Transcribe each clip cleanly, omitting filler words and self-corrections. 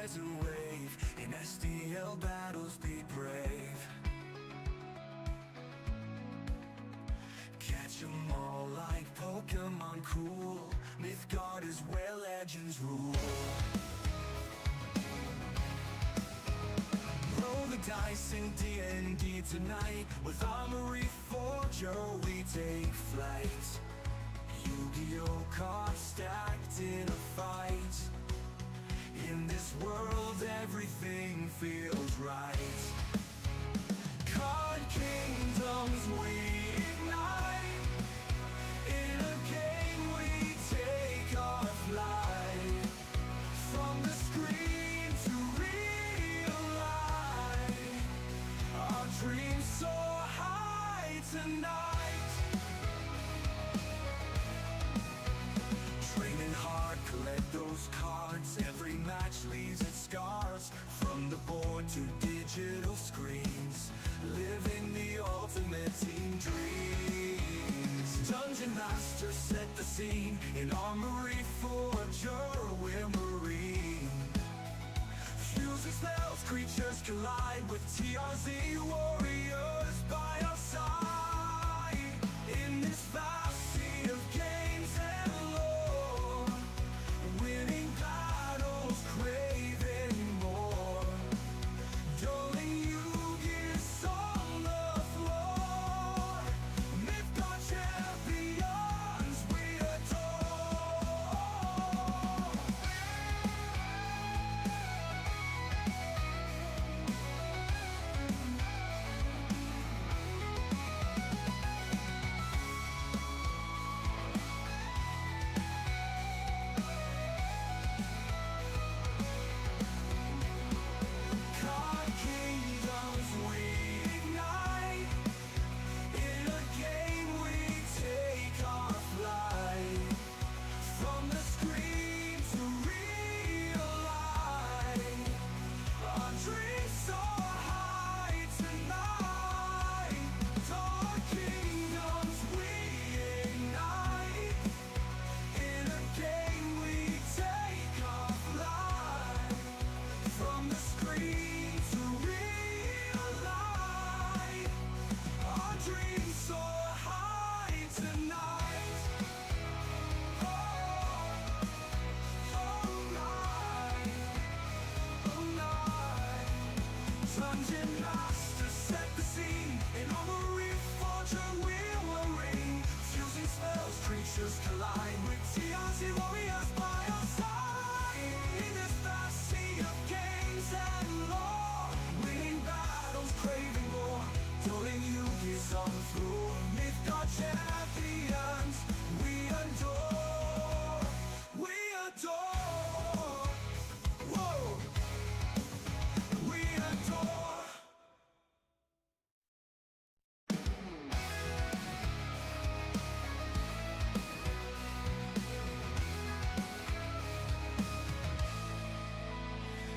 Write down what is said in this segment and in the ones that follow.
horizon wave. In SDL battles be brave. Catch 'em all like Pokemon cool. Mythgard is where legends rule. Roll the dice in D&D tonight. With Armory Forger we take flight. Yu-Gi-Oh! Cards stacked in a fight. In this world everything feels right. Card kingdoms we ignite. In a game we take our flight. From the screen to real life, our dreams soar high tonight. Training hard, collect those cards. Every match leaves its scars. From the board to digital screens, living the ultimate team dreams. Dungeon Master set the scene. In Armory Forger we're marine. Fusing spells, creatures collide. With TRZ warriors by our side. In this vast sea of games and lore, winning battles, craving more. Dueling Yu-Gi-'s on the floor. Mythgard champions we adore. Card kingdoms we ignite. In a game we take our flight. From the screen to real life, our dreams soar high tonight. Dark kingdoms we ignite. In a game we take our flight. From the screen to real life, our dreams soar high tonight. Oh, oh night, oh night. Dungeon Master set the scene. In Armory Forger we're marine. Fusing spells, creatures collide. With TRZ warriors by our side. In this vast sea of games and lore, winning battles, craving more. Dueling Yu-Gi's on the floor. Mythgard champions we adore. We adore. Whoa. We adore.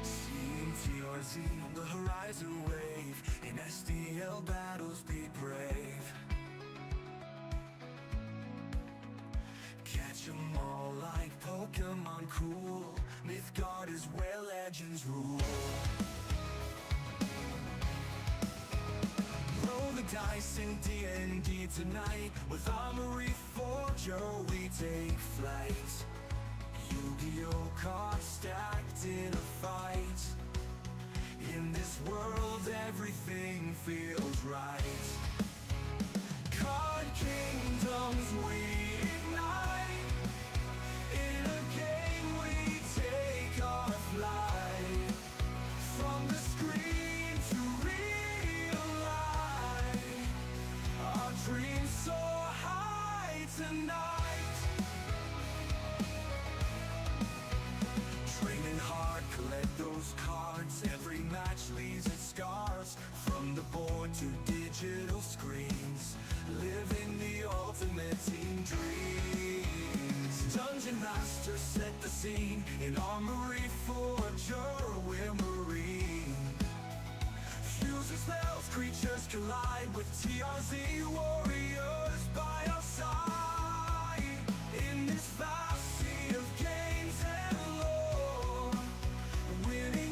Seeing TRZ on the horizon wave. In SDL battles be brave. Catch 'em all like Pokemon cool. Mythgard is where legends rule. Roll the dice in D&D tonight. With Armory Forger we take flight. Yu-Gi-Oh! Cards stacked in a fight. In this world everything feels right. Card kingdoms we ignite. In a game we take our flight. From the screen to real life, our dreams soar high tonight. Training hard, collect those cards. Every match leaves its scars. From the board to digital screens, living the ultimate team dreams. Dungeon Master set the scene. In Armory Forger we're marine. Fusing spells, creatures collide. With TRZ warriors by our side. In this vast sea of games and lore, winning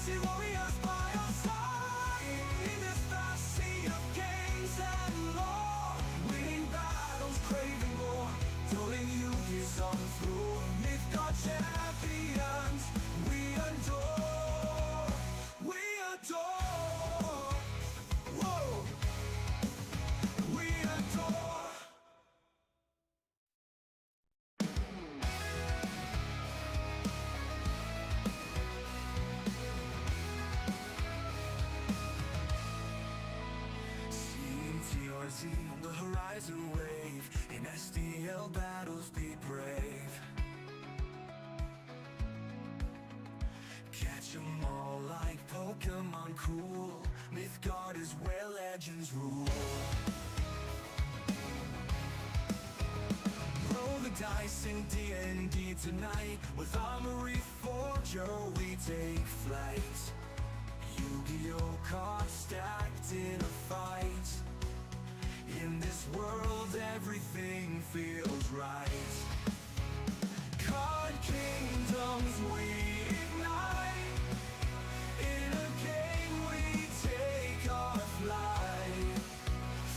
mighty warriors by our side. In this vast sea of kings and lore, winning battles, craving more, telling you your song through. Mythgard champions, we adore, we adore. Whoa, we adore. Seeing TRZ on the horizon wave, in SDL battles be brave. Catch 'em all like Pokemon cool. Mythgard is where legends rule. Roll the dice in D&D tonight. With Armory Forger we take flight. Yu-Gi-Oh! Cards stacked in a fight. In this world everything feels right. Card kingdoms we ignite. In a game we take our flight.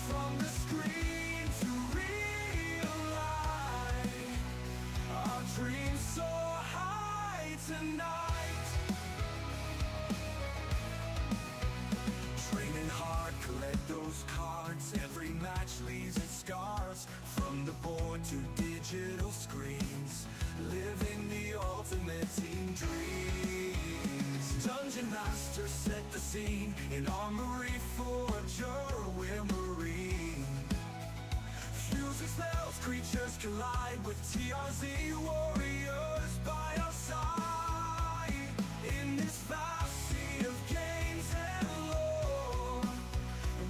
From the screen to real life, our dreams soar high tonight. Training hard, collect those cards. Every match leaves its scars. From the board to digital screens, living the ultimate team dreams. Dungeon Master set the scene. In Armory Forger we're marine. Fusing spells, creatures collide. With TRZ warriors by our side. In this vast sea of games and lore,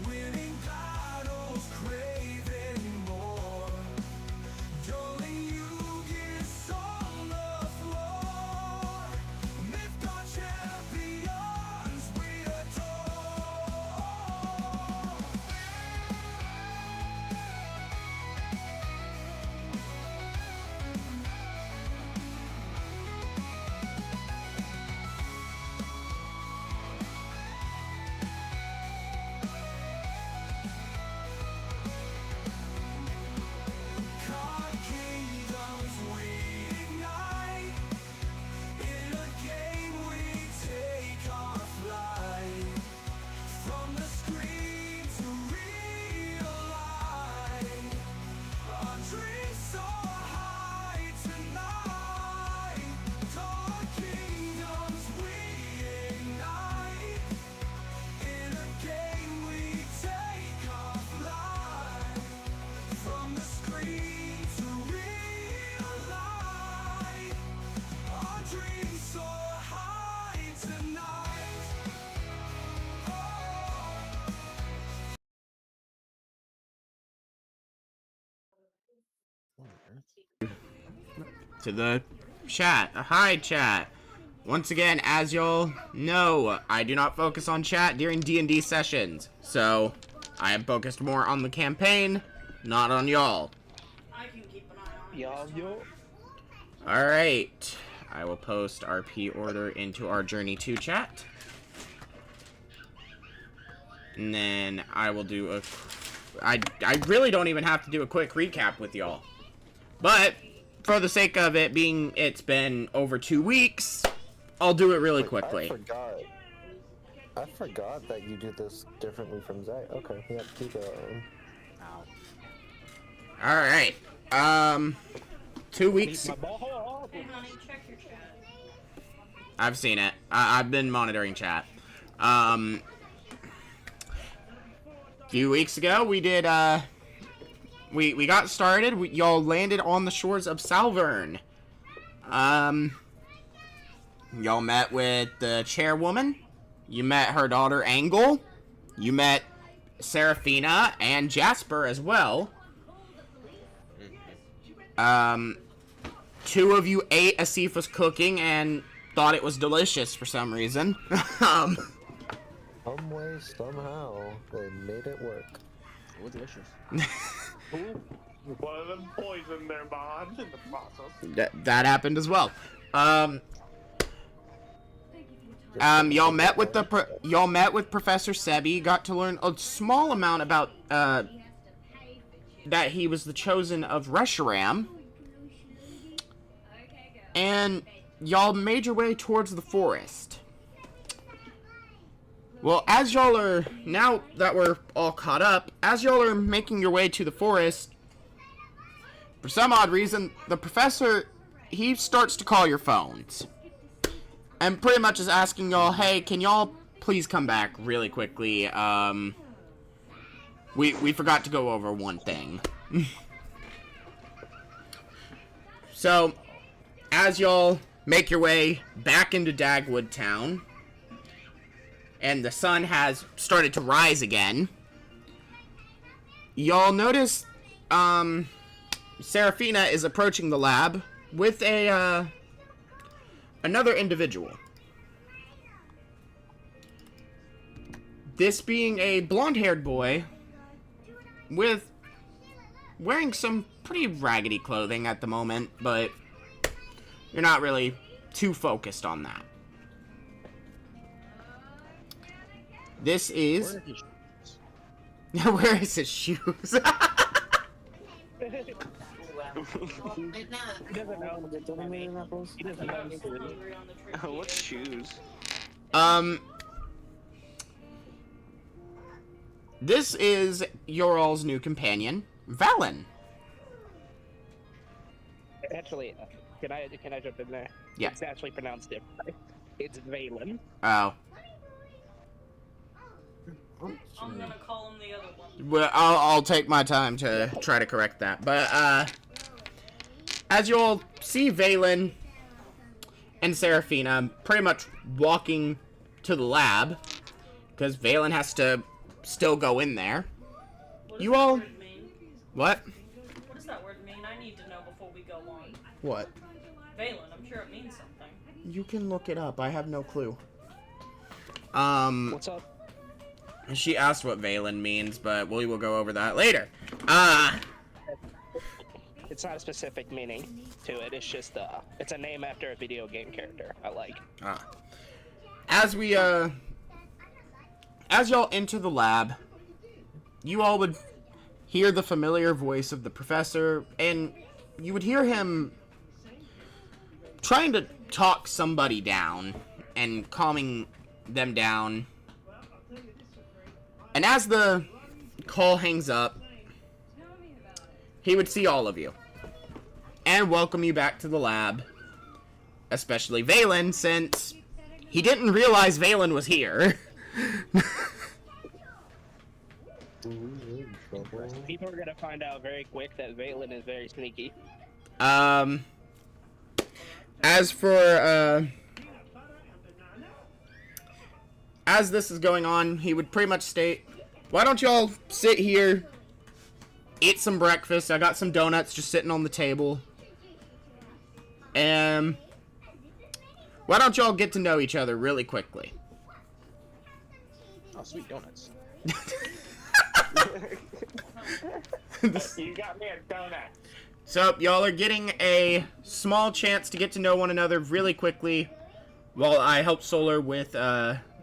winning battles, craving more. Dueling Yu-Gi-Oh's on the floor. Mythgard champions we adore. Card kingdoms we ignite. In a game we take our flight. From the screen to real life, our dreams soar high tonight. Card kingdoms we ignite. In a game we take our flight. From the screen to real life, our dreams soar high tonight. To the chat. Hi, chat. Once again, as y'all know, I do not focus on chat during D&D sessions. So, I am focused more on the campaign, not on y'all. Alright. I will post our P order into our Journey 2 chat. And then I will do a... I really don't even have to do a quick recap with y'all. But, for the sake of it being, it's been over 2 weeks, I'll do it really quickly. I forgot that you do this differently from Zach. Okay, yep, keep going. Alright. 2 weeks. Hey, honey, check your chat. I've seen it. I've been monitoring chat. Few weeks ago, we did, we got started. Y'all landed on the shores of Salvern. Y'all met with the chairwoman. You met her daughter, Angle. You met Seraphina and Jasper as well. Two of you ate Asifa's cooking and thought it was delicious for some reason. Some way, somehow, they made it work. It was delicious. One of them poisoned their bond in the process. That happened as well. Y'all met with y'all met with Professor Sebi. Got to learn a small amount about that he was the chosen of Reshiram, and y'all made your way towards the forest. Well, as y'all are now that we're all caught up, as y'all are making your way to the forest, for some odd reason, the professor he starts to call your phones. And pretty much is asking y'all, hey, can y'all please come back really quickly? We forgot to go over one thing. So, as y'all make your way back into Dagwood Town, and the sun has started to rise again, y'all notice, Seraphina is approaching the lab with another individual. This being a blonde-haired boy with wearing some pretty raggedy clothing at the moment, but you're not really too focused on that. This is... Where is his shoes? He doesn't know. He doesn't know. What shoes? This is your all's new companion, Valen. Actually, can I jump in there? Yeah. It's actually pronounced differently. It's Valen. Oh. I'm gonna call him the other one. Well, I'll take my time to try to correct that. But, as you'll see Valen and Seraphina pretty much walking to the lab, because Valen has to still go in there. What does You that all... word mean? What? What does that word mean? I need to know before we go on. What? Valen, I'm sure it means something. You can look it up. I have no clue. What's up? She asked what Valen means, but we will go over that later. It's not a specific meaning to it. It's just it's a name after a video game character I like. As we as y'all enter the lab, you all would hear the familiar voice of the professor, and you would hear him trying to talk somebody down and calming them down. And as the call hangs up, he would see all of you and welcome you back to the lab, especially Valen, since he didn't realize Valen was here. People are gonna find out very quick that Valen is very sneaky. As for, as this is going on, he would pretty much state, why don't y'all sit here, eat some breakfast. I got some donuts just sitting on the table. And why don't y'all get to know each other really quickly? Oh, sweet donuts. You got me a donut. So, y'all are getting a small chance to get to know one another really quickly while I help Solar with,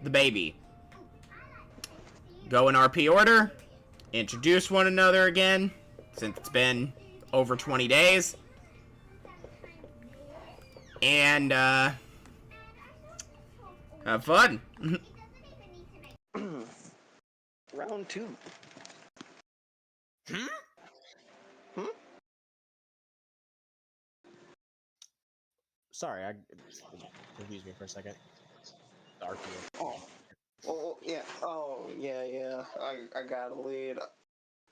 the baby. Go in RP order, introduce one another again, since it's been over 20 days, and, have fun. Round 2. Sorry, I confused me for a second. The RPO. Oh, yeah. Oh, yeah. I gotta lead.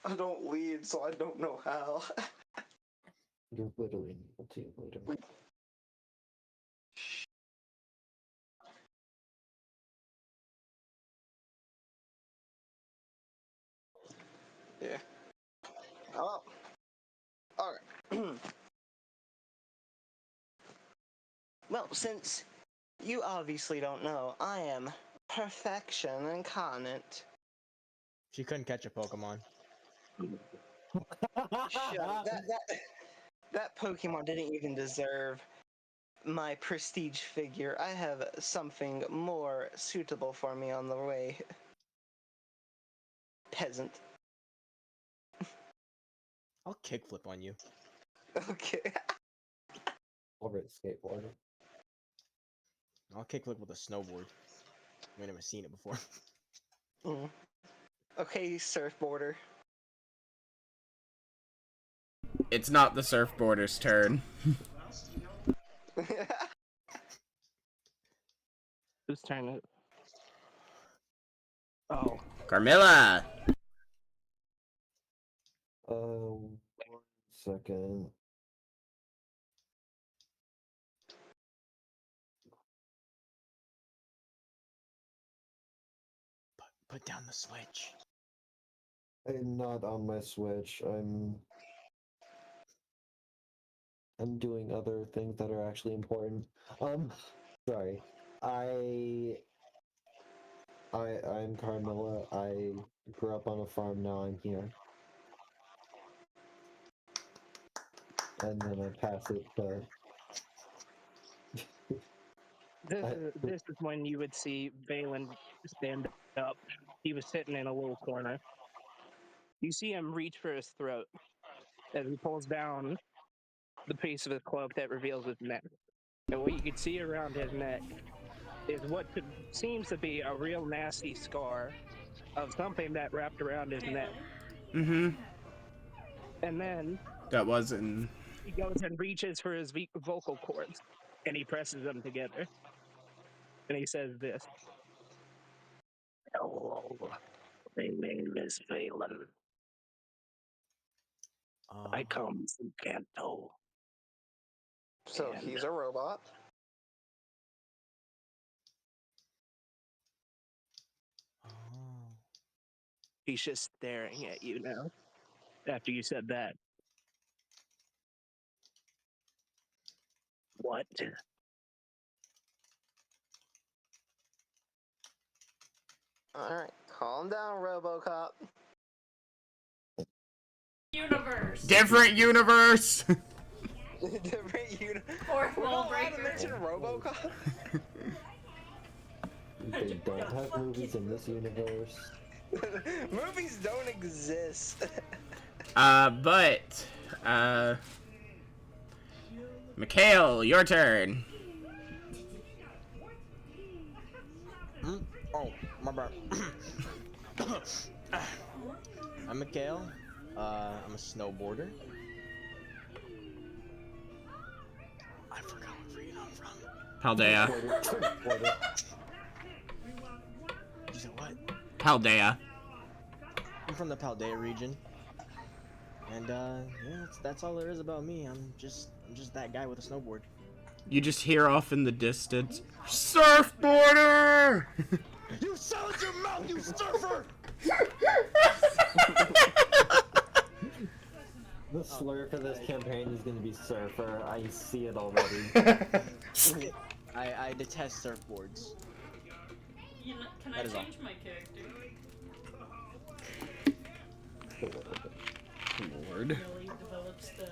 I don't lead, so I don't know how. You're literally a team leader. Yeah. Oh. Alright. Well, since you obviously don't know, I am perfection incarnate. She couldn't catch a Pokemon. Shut up. That Pokemon didn't even deserve my prestige figure. I have something more suitable for me on the way. Peasant. I'll kickflip on you. Okay. Over at skateboard. I'll kickflip with a snowboard. I've never seen it before. Mm. Okay, surfboarder. It's not the surfboarder's turn. Whose turn it? Oh, Carmilla! 1 second. Put down the switch. I'm not on my Switch. I'm doing other things that are actually important. Sorry. I'm Carmilla. I grew up on a farm. Now I'm here. And then I pass it to. this is when you would see Valen stand up. He was sitting in a little corner. You see him reach for his throat as he pulls down the piece of his cloak that reveals his neck. And what you can see around his neck is what seems to be a real nasty scar of something that wrapped around his neck. Mm-hmm. And then That wasn't... he goes and reaches for his vocal cords, and he presses them together. And he says this. Hello, my name is Valen. I come from Kanto. So And- he's a robot. He's just staring at you now. After you said that. What? Alright, calm down, RoboCop. Universe. Different universe! Different Fourth We're wall not allowed to breaker. mention RoboCop? They don't have movies in this universe. Movies don't exist. Mikhail, your turn. Oh, my bad. I'm Mikhail. I'm a snowboarder. I forgot what region I'm from. Paldea. You said what? Paldea. I'm from the Paldea region. And yeah, that's all there is about me. I'm just that guy with a snowboard. You just hear off in the distance, Surfboarder! You shut your mouth, you surfer! The slur for this campaign is gonna be surfer. I see it already. I detest surfboards. You know, can I That is all. change my character? Lord. Really develops the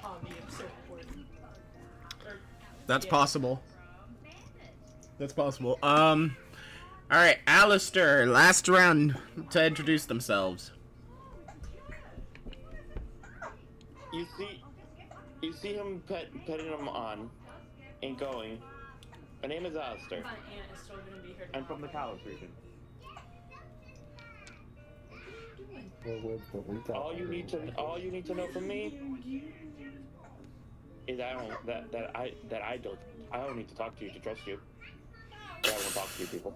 hobby of surfboarding. That's Yeah. possible. That's possible. Alright, Alistair, last round to introduce themselves. You see him putting him on and going. My name is Alistair. My aunt is still gonna be here. I'm from the Kalos region. All you need to know from me is I don't need to talk to you to trust you. But I won't talk to you people.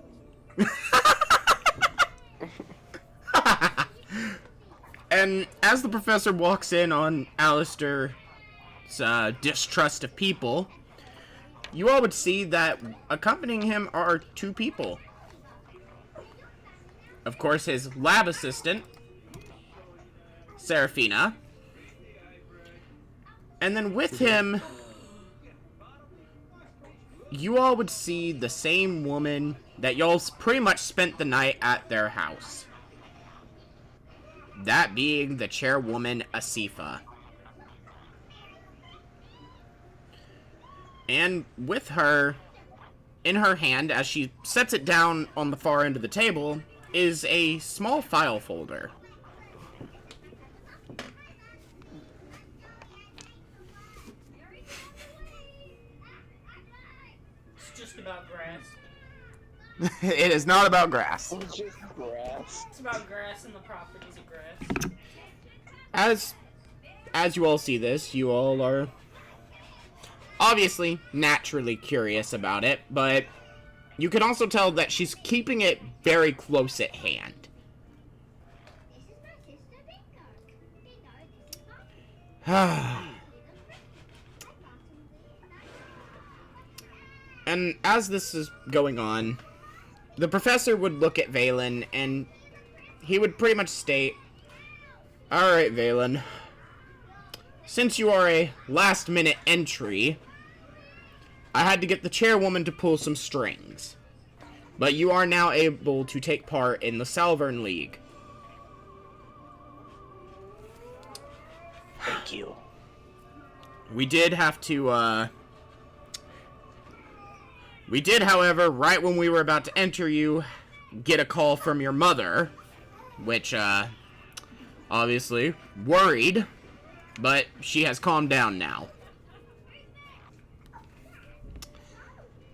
And as the professor walks in on Alistair's distrust of people, you all would see that accompanying him are two people. Of course, his lab assistant, Seraphina. And then with him, you all would see the same woman that y'all pretty much spent the night at their house. That being the chairwoman, Asifa. And with her, in her hand, as she sets it down on the far end of the table, is a small file folder. It's just about grass. It is not about grass. Just grass. It's about grass and the properties of grass. As you all see this, you all are obviously naturally curious about it, but you can also tell that she's keeping it very close at hand. And as this is going on, the professor would look at Valen and he would pretty much state, "Alright, Valen. Since you are a last-minute entry, I had to get the chairwoman to pull some strings. But you are now able to take part in the Salvern League." Thank you. We did have to, we did, however, right when we were about to enter you, get a call from your mother, which, obviously, worried, but she has calmed down now.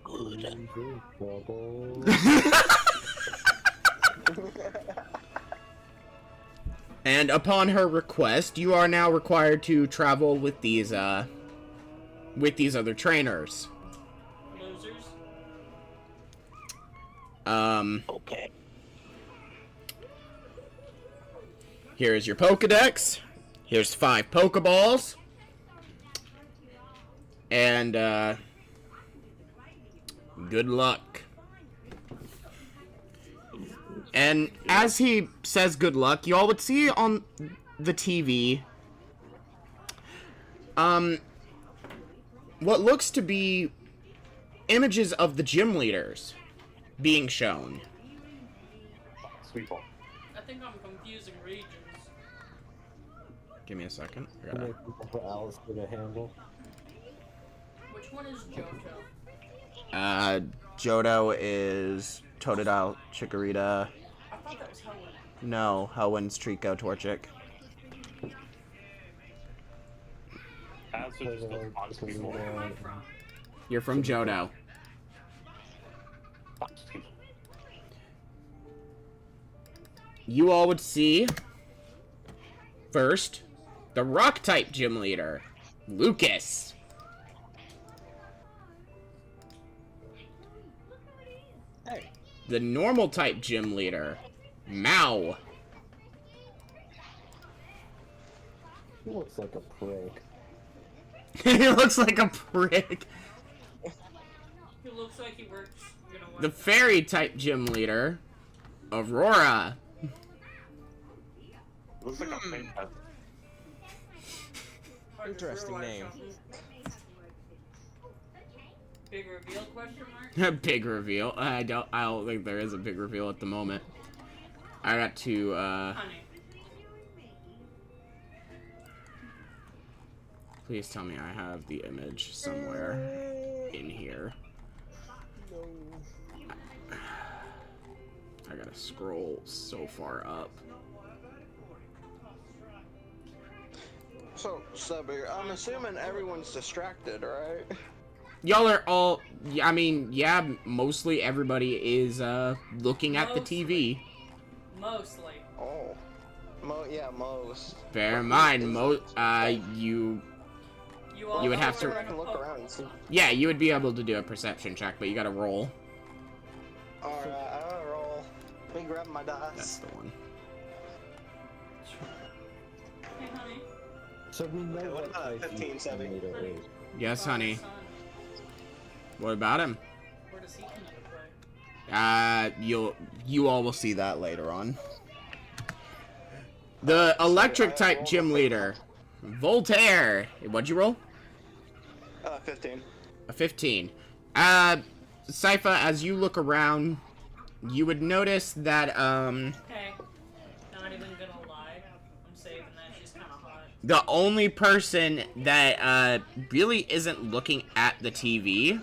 Good. And upon her request, you are now required to travel with these other trainers. Losers. Okay. Here is your Pokedex. Here's 5 Pokeballs. And, good luck. And as he says good luck, you all would see on the TV, what looks to be images of the gym leaders being shown. Sweet ball. I think I'm confusing regions. Give me a second. I How gotta- many people for Alice to handle? Which one is Johto? Johto is Totodile, Chikorita. I thought that was Helen. No, Hoenn, Trico, Torchic. As are just those box people. Where am I from? You're from Johto. Box people. You all would see, first, the Rock-type gym leader, Lucas. Hey. The Normal-type gym leader, Mao. He looks like a prick. He looks like a prick. He looks like he works, you know what? The Fairy-type gym leader, Aurora. Looks like a faint pet. Interesting name. Big reveal question mark? Big reveal. I don't think there is a big reveal at the moment. I got to, Honey. please tell me I have the image somewhere in here. I gotta scroll so far up. So, Subby, I'm assuming everyone's distracted, right? Y'all are all, I mean, yeah, mostly everybody is, looking at the TV. Mostly. Oh. Yeah, most. Bear in mind, you You would have to- I can look around and see. yeah, you would be able to do a perception check, but you gotta roll. Alright, I'll roll. Let me grab my That's dice. the one. Hey, honey. So we know Okay, what what about type 15, each Sebby? leader is. Yes, Father, honey. son. What about him? Where does he come into play? You all will see that later on. The electric type gym leader, Voltaire. What'd you roll? 15. A 15. Sypha, as you look around, you would notice that, Hey, not even gonna lie. I'm saving that. She's kind of hot. The only person that really isn't looking at the TV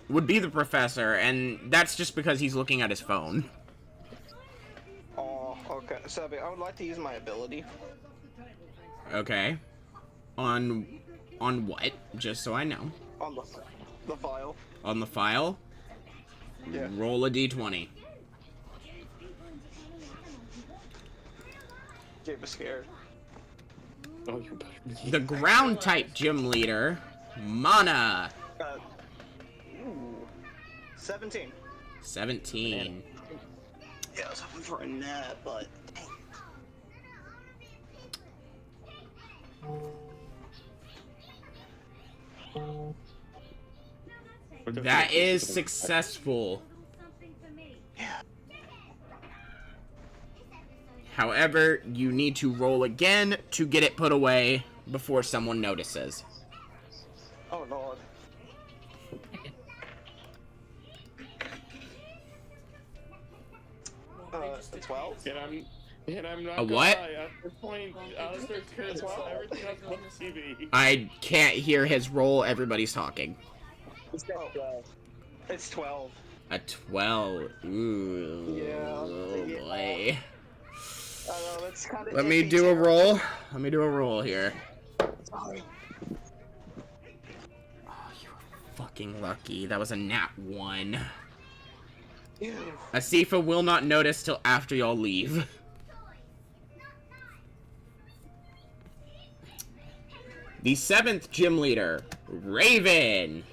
would be the professor, and that's just because he's looking at his phone. Oh, okay. Sebby, I would like to use my ability. Okay. On what? Just so I know. On the file. On the file? Yeah. Roll a d20. Gabe is scared. Oh, you better be. The ground type gym leader, Mana. Ooh. 17. 17. Yeah, I was hoping for a nap, but dang. That is successful. However, you need to roll again to get it put away before someone notices. Oh lord. Just 12? And I'm not A gonna what? lie, at this point, Alistair's kids, everything else but the TV. I can't hear his roll. Everybody's talking. It's 12. A 12. Ooh. Yeah. Oh Yeah. boy. I know, that's kind of. Let me do a roll. Let me do a roll here. Sorry. Oh, you were fucking lucky. That was a nat 1. Ew. Asifa will not notice till after y'all leave. The 7th gym leader, Raven.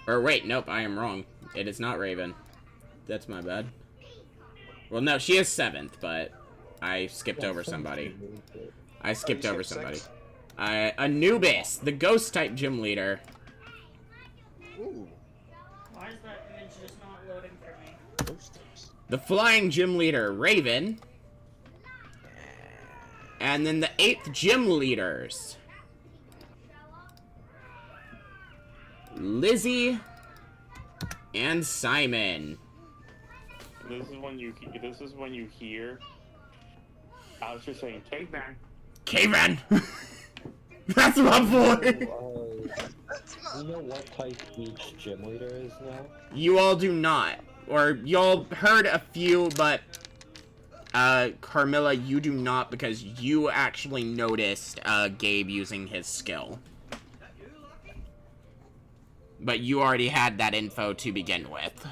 Or wait, nope, I am wrong. It is not Raven. That's my bad. Well, no, she is 7th, but I skipped over somebody. I skipped over somebody. Anubis, the ghost type gym leader. Ooh, Why is that image just not loading for me? those things. The flying gym leader, Raven. And then the 8th gym leaders, Lizzie and Simon. This is when you hear Alistair saying, "Caveman." Caveman! That's my boy! You know what type each gym leader is now? You all do not. Or y'all heard a few, but Carmilla, you do not, because you actually noticed Gabe using his skill. But you already had that info to begin with.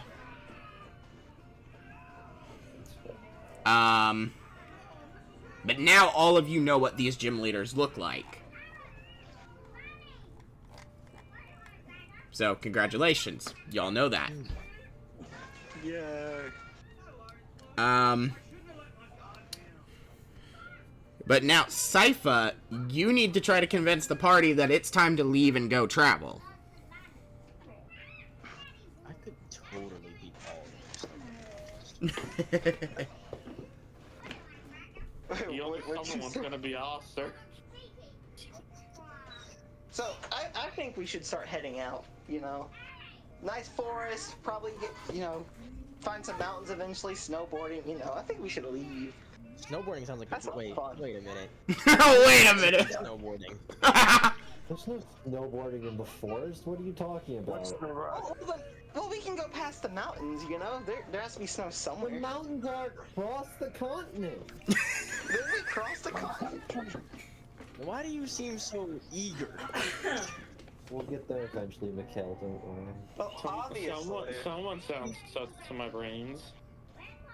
But now all of you know what these gym leaders look like. So, congratulations. Y'all know that. Yay. But now, Sypha, you need to try to convince the party that it's time to leave and go travel. I could totally beat all of this. The only someone's gonna be Alistair. So, I think we should start heading out, you know. Nice forest, probably get, you know, find some mountains eventually, snowboarding, you know. I think we should leave. Snowboarding sounds like That's a wait. fun. Wait a minute. Oh, wait a minute! Snowboarding. There's no snowboarding in the forest. What are you talking about? Well, we can go past the mountains, you know. There has to be snow The somewhere. mountains are across the continent. Then we cross the continent. Why do you seem so eager? We'll get there eventually, Mikhail, don't worry. Well, obviously, Someone sounds sus to my brains.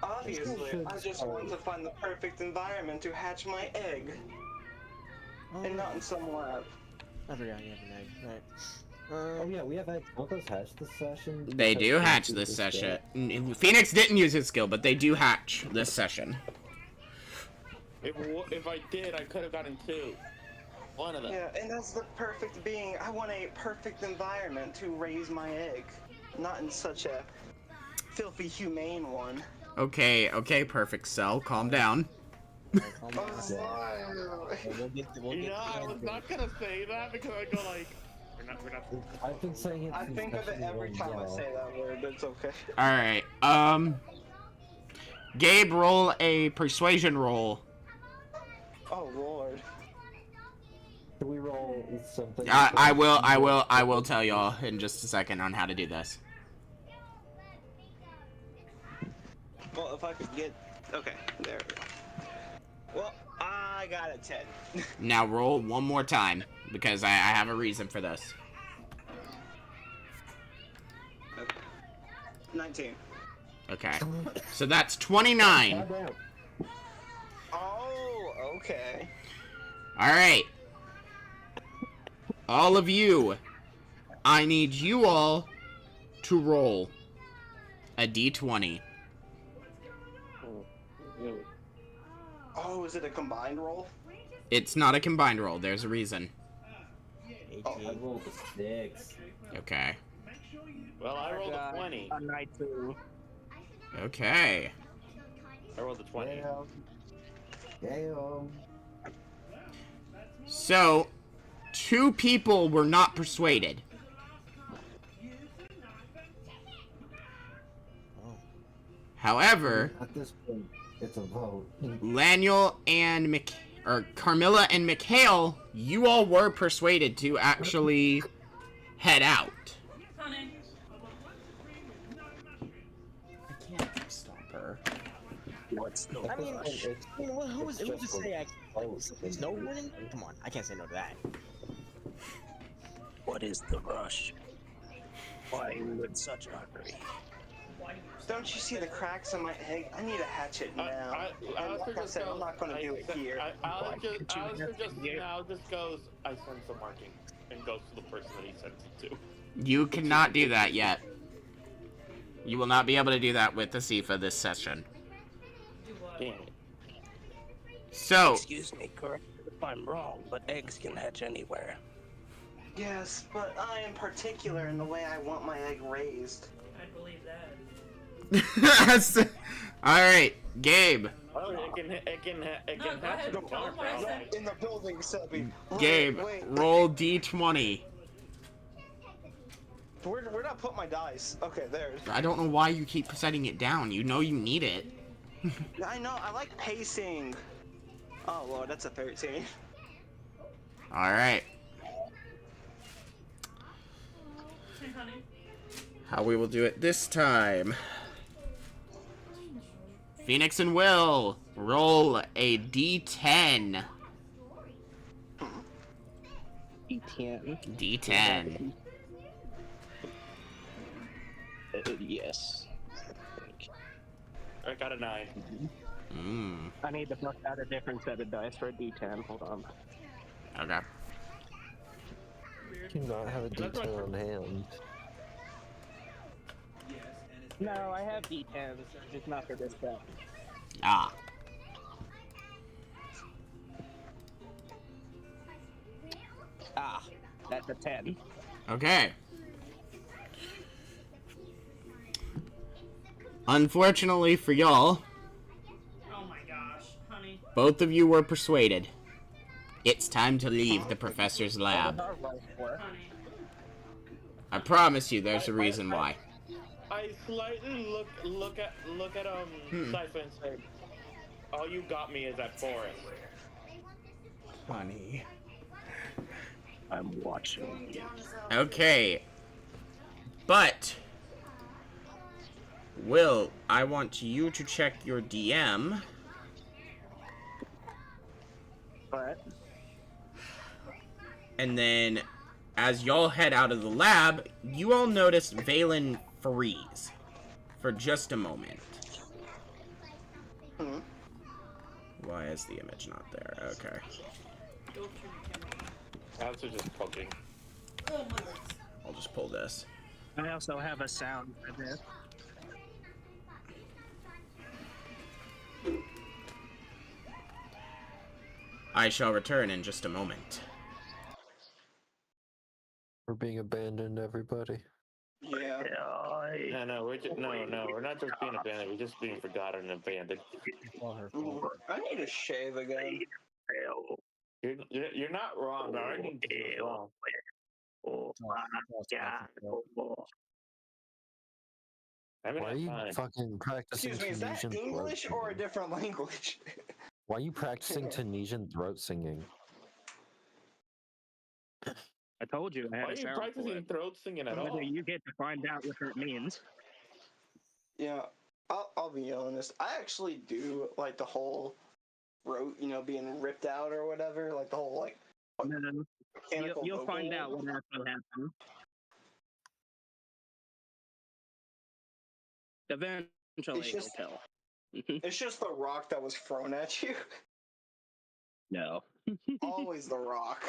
obviously, I just want to find the perfect environment to hatch my egg, and not in some lab. I forgot you have an egg. Right. Oh yeah, we have eggs. Don't those hatch this session? They do Because hatch we this just session. Phoenix didn't use his skill, but they do hatch this session. If I did, I could have gotten 2. One of them. Yeah, and that's the perfect being. I want a perfect environment to raise my egg, not in such a filthy, humane one. Okay, perfect cell. Calm down. Calm down. We'll get You know, I was not gonna say that because I go like, we're not. I've been saying it I since think of it session every one, time I yeah. say that word. It's okay. Alright, Gabe, roll a persuasion roll. Oh lord. Can we roll something? I will tell y'all in just a second on how to do this. Well, if I could get. Okay, there we go. Well, I got a 10. Now roll one more time, because I have a reason for this. Okay. 19. Okay. So that's 29. Goddamn. Oh, okay. Alright. All of you, I need you all to roll a d20. Oh, is it a combined roll? It's not a combined roll, there's a reason. 18. I rolled a 6. Okay. Well, I rolled a 20. A 19. Okay. I rolled a 20. Damn. So, 2 people were not persuaded. Oh. However, At this point, it's a vote. Laniel and Carmilla and Mikhail, you all were persuaded to actually head out. Honey. I can't stop her. What's the I mean, It's- who was it's it to just say a vote. snowboarding? Come on, I can't say no to that. What is the rush? Why are you in such a hurry? Don't you see the cracks in my egg? I need a hatchet now. And like I said, I'm not going to do it here. Alistair just now just goes, I sense a marking, and goes to the person that he sends it to. You cannot do that yet. You will not be able to do that with the SIFA this session. Do what? Damn it. So, Excuse me, correct if I'm wrong, but eggs can hatch anywhere. Yes, but I am particular in the way I want my egg raised. I believe that. alright, Gabe. Oh, it can No, go hatch ahead. in the Tell farm, him what I bro. said. In the building, Sebby. Gabe, Wait. roll d20. Where'd I put my dice? Okay, there. I don't know why you keep setting it down. You know you need it. I know, I like pacing. Oh, Lord, that's a 13. Alright. Hey, honey. How we will do it this time. Phoenix and Will, roll a d10. E10. D10. Yes. I got a 9. I need to bust out a different set of dice for a D10. Hold on. Okay. Do not have a D10 on hand. No, I have D10s, just not for this set. Ah. Ah, that's a 10. Okay. Unfortunately for y'all, Oh my gosh, honey. both of you were persuaded. It's time to leave the professor's lab. Our life for. Honey. I promise you there's a reason why. I slightly look at Sypha and say, all you got me is that forest. Honey. I'm watching you. Okay. But, Will, I want you to check your DM. But And then, as y'all head out of the lab, you all notice Valen freeze for just a moment. Hmm. Why is the image not there? Okay. Go to the camera. I was just poking. Oh, my legs. I'll just pull this. I also have a sound for this. I shall return in just a moment. We're being abandoned, everybody. Yeah. No, we're not just being abandoned. We're just being forgotten and abandoned. It's all her Mhm. fault. I need to shave again. You're not wrong, but I think this is wrong. It's all Spencer's fault. I mean, Why are you fine. fucking practicing Excuse me, is that Tunisian throat English or a singing? different language? Why are you practicing Tunisian throat singing? I told you I Why had are a you sound for practicing it. throat singing at Whether all? you get to find out what it means. Yeah, I'll be honest. I actually do like the whole throat, being ripped out or whatever. Like the whole like And then mechanical you'll find vocal. out what actually happened. Eventually, It's just- you'll tell. It's just the rock that was thrown at you. No. Always the rock.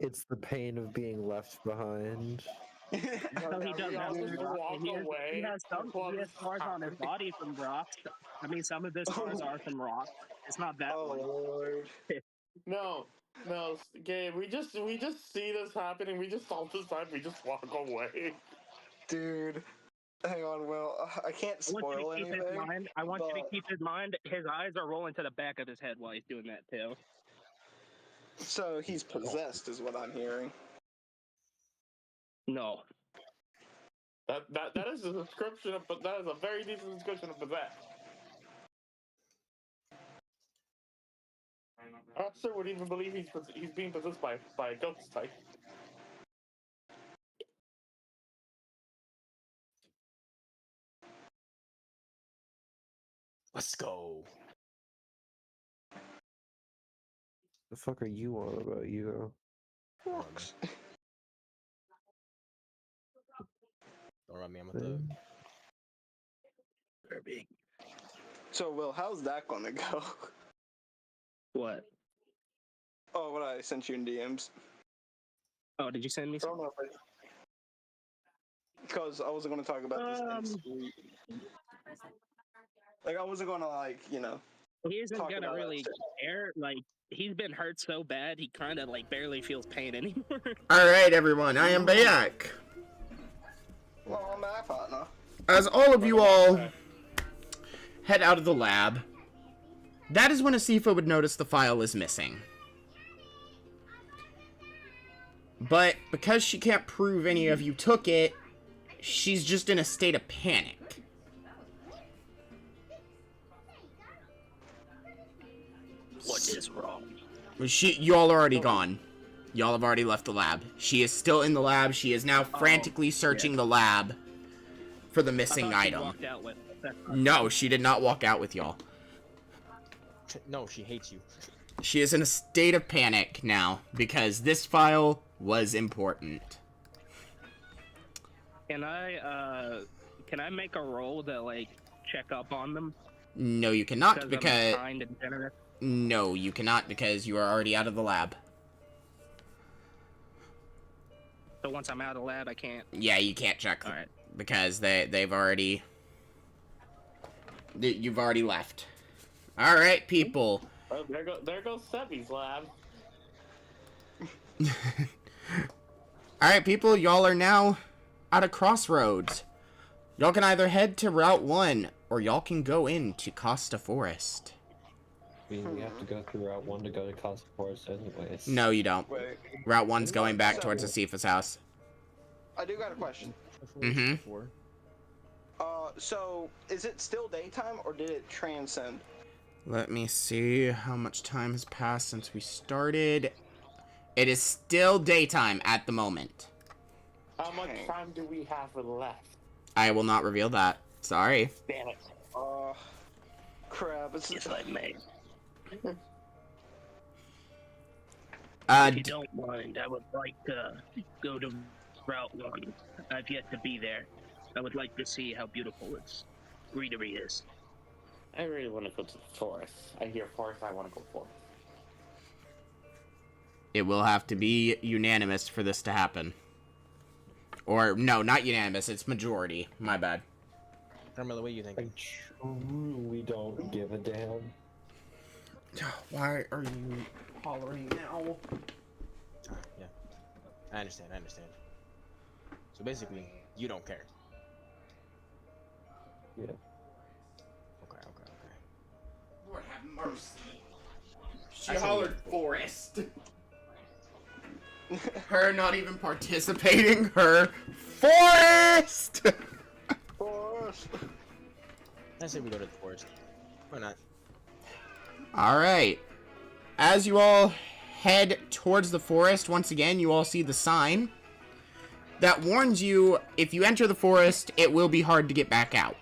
It's the pain of being left behind. No, he doesn't have I'll to just rock. walk He away has some. while He has this is scars on his happening. body from rocks. I mean, some of his scars are from rocks. It's not that Oh one. lord. No, Gabe, we just see this happening. We just all decide we just walk away. Dude. Hang on, Will. I can't I want you spoil to keep anything. in mind. I want you to but- keep in mind. His eyes are rolling to the back of his head while he's doing that too. So he's possessed, is what I'm hearing. No. That is a description of, but that is a very decent description of that. Officer would even believe he's being possessed by a ghost type. Let's go. The fuck are you on about, Hugo? Rocks. Don't rub me. I'm with the. So, Will, how's that gonna go? What? Oh, what I sent you in DMs. Oh, did you send me I some? don't know if because I wasn't gonna talk about this. Like I wasn't gonna He isn't talk gonna about really it. care. Like, he's been hurt so bad, he kind of like barely feels pain anymore. Alright, everyone, I am back. Well, I'm back, partner. As all of you all head out of the lab, that is when Asifa would notice the file is missing. But because she can't prove any of you took it, she's just in a state of panic. What is wrong? Y'all are already gone. Y'all have already left the lab. She is still in the lab. She is now frantically searching the lab for the missing item. Walked out with it. That's not- No, she did not walk out with y'all. No, she hates you. She is in a state of panic now because this file was important. Can I make a roll to like check up on them? No, you cannot I'm because kind and generous. no, you cannot because you are already out of the lab. So once I'm out of the lab, I can't. Yeah, you can't check All right. because they've already you've already left. All right, people. Oh, there goes Sebi's lab. All right, people. Y'all are now at a crossroads. Y'all can either head to Route 1 or y'all can go into Costa Forest. I mean, we have to go through Route 1 to go to Costa Forest anyways. No, you don't. Wait, Route 1's going back towards Asifa's house. I do got a question. Mhm. So is it still daytime or did it transcend? Let me see how much time has passed since we started. It is still daytime at the moment. How much time do we have left? I will not reveal that. Sorry. Damn it. Crap. It's If I may, Uh, if you don't mind, I would like to go to Route 1. I've yet to be there. I would like to see how beautiful its greenery is. I really want to go to the forest. I hear forest. I want to go forest. it will have to be unanimous for this to happen. Or, no, not unanimous. It's majority. My bad. Carmela, what do you think? I truly don't give a damn. Why are you hollering now? Yeah, I understand. So basically, you don't care. Yeah. Okay. Lord have mercy. She hollered forest. Her not even participating. Her forest! Forest. forest. I say we go to the forest. Why not? Alright. As you all head towards the forest, once again, you all see the sign that warns you, if you enter the forest, it will be hard to get back out.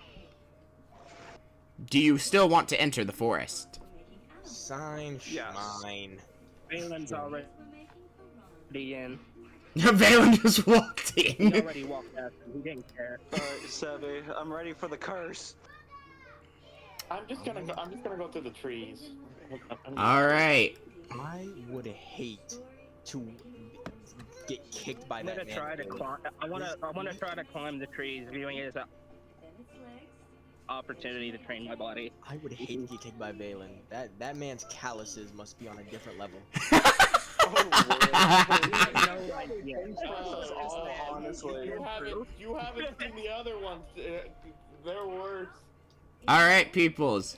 Do you still want to enter the forest? Sign, Yes. mine. Valen's already in. Valen just walked He in. already walked past him. He didn't care. Alright, Sebby, I'm ready for the curse. I'm just gonna go through the trees. Alright. I would hate to get kicked by I'm that gonna man. try to climb. I wanna try to climb the trees, viewing it as an opportunity to train my body. I would hate to get kicked by Valen. That man's calluses must be on a different level. No idea. Honestly. You haven't seen the other ones. They're worse. Alright, peoples.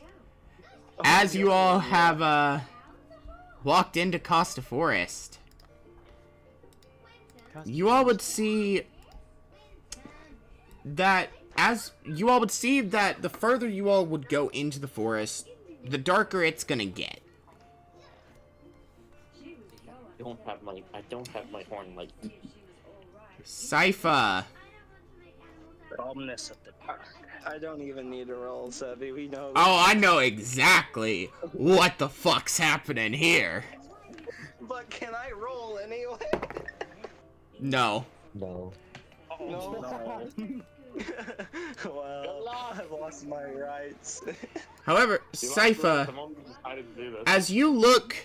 As you all have, walked into Costa Forest, you all would see that the further you all would go into the forest, the darker it's gonna get. I don't have my horn light. Sypha, Calmness of the dark. I don't even need to roll, Sebby. We know. oh, I know exactly what the fuck's happening here. But can I roll anyway? No. No. No. Well, I've lost my rights. However, Sypha, as you look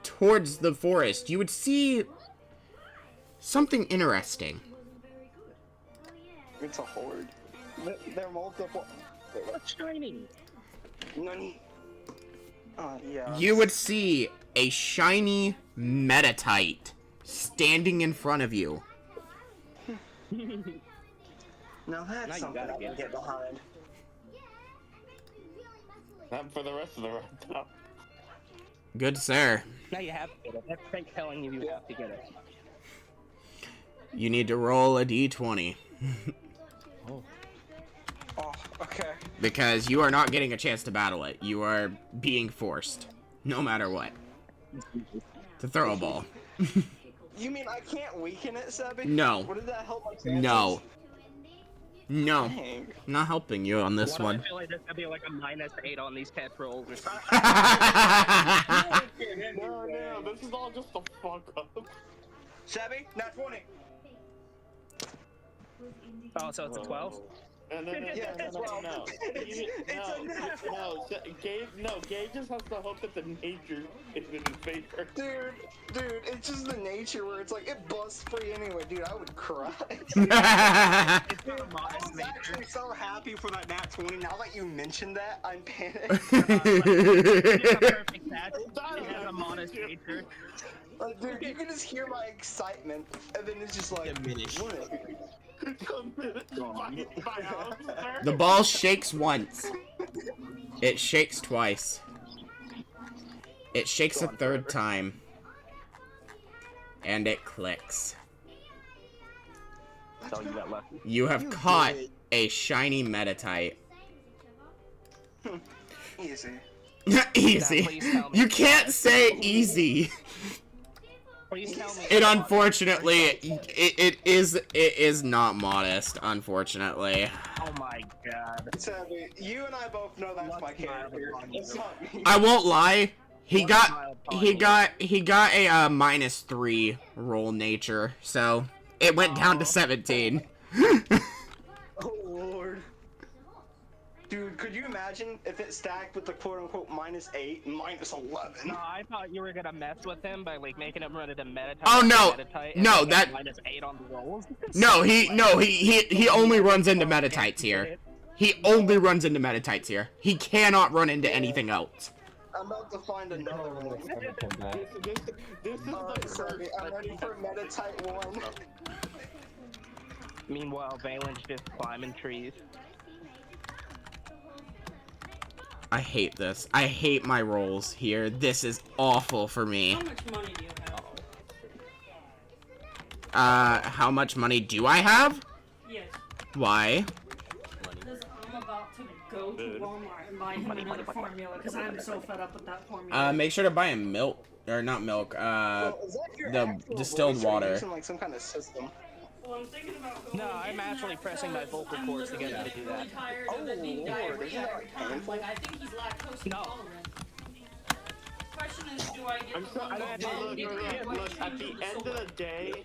towards the forest, you would see something interesting. It's a horde. They're multiple. What's shiny? Nani? Yeah. You would see a shiny metatite standing in front of you. Now that's Now you something gotta I can get get behind. Not for the rest of the round. Good sir. Now you have to get it. That's fake telling you you have to get it. You need to roll a d20. Oh, okay. Because you are not getting a chance to battle it. You are being forced. No matter what. To throw a ball. You mean I can't weaken it, Sebby? No. Would that help my chances? No. No. Dang. Not helping you on this Why do one. I feel like there's gonna be like a -8 on these test rolls or something? No, this is all just a fuck up. Sebby, not 20. Oh, so it's a 12? No. Yeah, it's a 12. Gabe just has to hope that the nature is in his favor. Dude, it's just the nature where it's like, it busts free anyway, dude, I would cry. I was actually so happy for that nat 20, now that you mentioned that, I'm panicked. It's a perfect match. It has a modest nature. Dude, you can just hear my excitement, and then it's just like, Diminish. The ball shakes once. It shakes twice. It shakes a third time. And it clicks. So you got lucky. You have caught a shiny metatite. Easy. Easy. Please tell me. You can't say easy. Please tell me. It unfortunately, it is not modest, unfortunately. Oh my god. Sebby, you and I both know that's my character. It's not me. I won't lie. He got a -3 roll nature, so it went down to 17. Oh lord. Dude, could you imagine if it stacked with the quote-unquote -8 and -11? No, I thought you were gonna mess with him by like making him run into Metatite. Oh, no. Metatite, No, and that- -8 on the rolls. No, he only runs into metatites here. He only runs into metatites here. He cannot run into anything else. I'm about to find another one. This is Alright, the Sebby, I'm ready for Metatite 1. Meanwhile, Valen's just climbing trees. I hate this. I hate my rolls here. This is awful for me. How much money do you have? How much money do I have? Yes. Why? buy him another formula because I'm so fed up with that formula. Make sure to buy him milk, or not milk, Well, is that your the actual distilled voice, or are you water. using, like some kind of system? Well, I'm thinking about going No, I'm in actually that pressing my because vocal I'm cords literally together to do really that. tired of Oh, it being Lord, diarrhea isn't that every time. painful? Like, I think he's lactose No. intolerant. Question is, do I get I'm the so, one I with don't one? look, at the end of the day,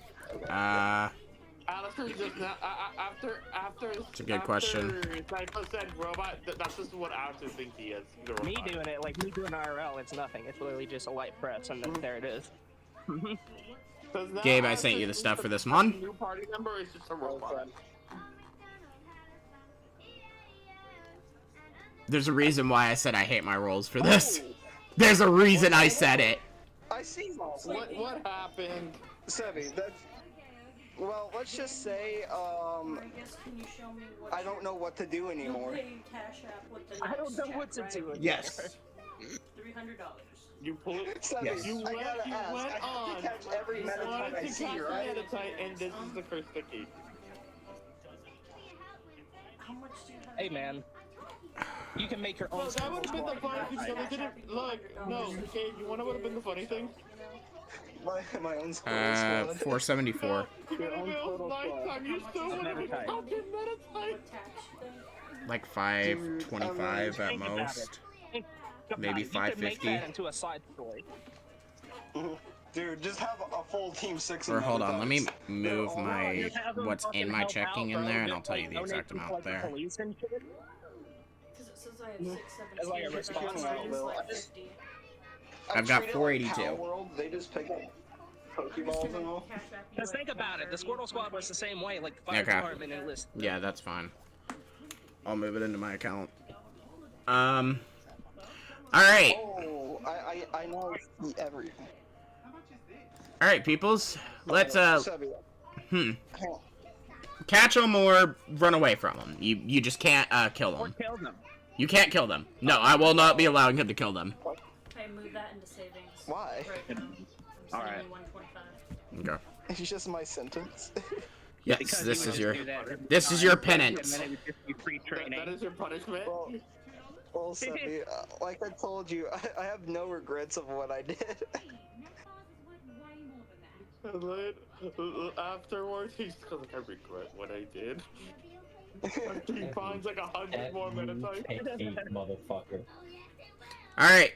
Alistair just now, after It's a good question. Cypher said robot, that's just what Alistair thinks he is. The robot. Me doing it, like me doing IRL, it's nothing. It's literally just a light press, and then there it is. 'Cause now Gabe, I Alistair sent you the thinks stuff that for this the one. New party member is just a robot. There's a reason why I said I hate my rolls for this. There's a reason I said it. I see. What happened? Sebi, that's. Well, let's just say, I guess, can you show me what I don't know what to do you'll anymore. pay Cash App with the I don't next know what to check, do. right? Yes. $300. You pull it. Sebi, Yes. You I went, gotta you ask. went I have on. to catch every You Metatite wanted I to see, catch the right? Metatite, and this is the first sticky. How much do you have? Hey man, you can make your own. Look, that would have been the squad. funny thing. So they didn't look. No, Gabe, you wanna what would have been the funny thing? My own squad. 474. You would have been nighttime. You still would have been Metatite. fucking Metatite. Like 525 at Think about most. Think about Maybe it. You could make 550. that into a side story. Dude, just have a full team 6 of Or hold on, let me Metatites. move my Just have them what's fucking in my help checking out, in bro. there, and Just, I'll tell you the donate exact to, amount like, the there. police and shit. Because it says I have 617. As like a but response mine is to it. like 50. I've got treat it like 482. Power World, they just pick up Pokeballs and all. Cash App you Because at think about it, the 10:30. Squirtle Squad was the same way, like the fire Okay. department and list. Yeah, that's fine. I'll move it into my account. Alright. Oh, I know everything. Alright, peoples. Let's, Sebi, hang on. catch them or run away from them. You just can't, kill Or them. kill them. You can't kill them. No, I will not be allowing him to kill them. Hey, move that into savings. Why? Right now. I'm Alright. sending you 125. Okay. It's just my sentence. Yes, Because this you is would your, just do that every this is time, your and penance. then it would just be free training. That is your punishment. Well, Sebi, like I told you, I have no regrets of what I did. And then afterwards, he's just like, I regret what I did. He finds like 100 more Metatite. Motherfucker. Alright.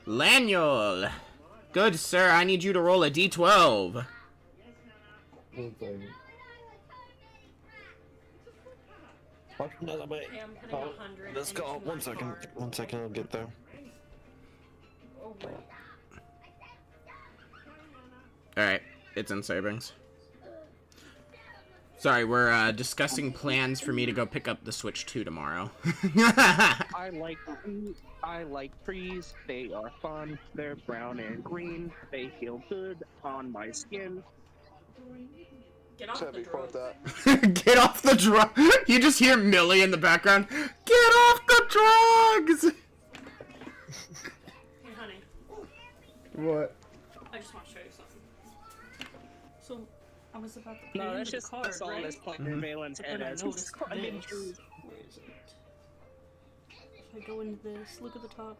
Laniel. Good sir, I need you to roll a d12. Watch another way. Hey, I'm putting 100 Let's into go. my 1 second. card. 1 second, I'll get there. Oh, wait. Alright, it's in savings. Sorry, we're discussing plans for me to go pick up the Switch 2 tomorrow. I like trees. They are fun. They're brown and green. They feel good on my skin. Get off the Sebi, quote drugs. that. Get off the drug. You just hear Millie in the background. Get off the drugs. Hey, honey. What? I just want to show you something. So, I was about to pay No, into that's the just card, that's all right? this point in Valen's But head then I as noticed he's climbing this. trees. Where is it? If I go into this, look at the top.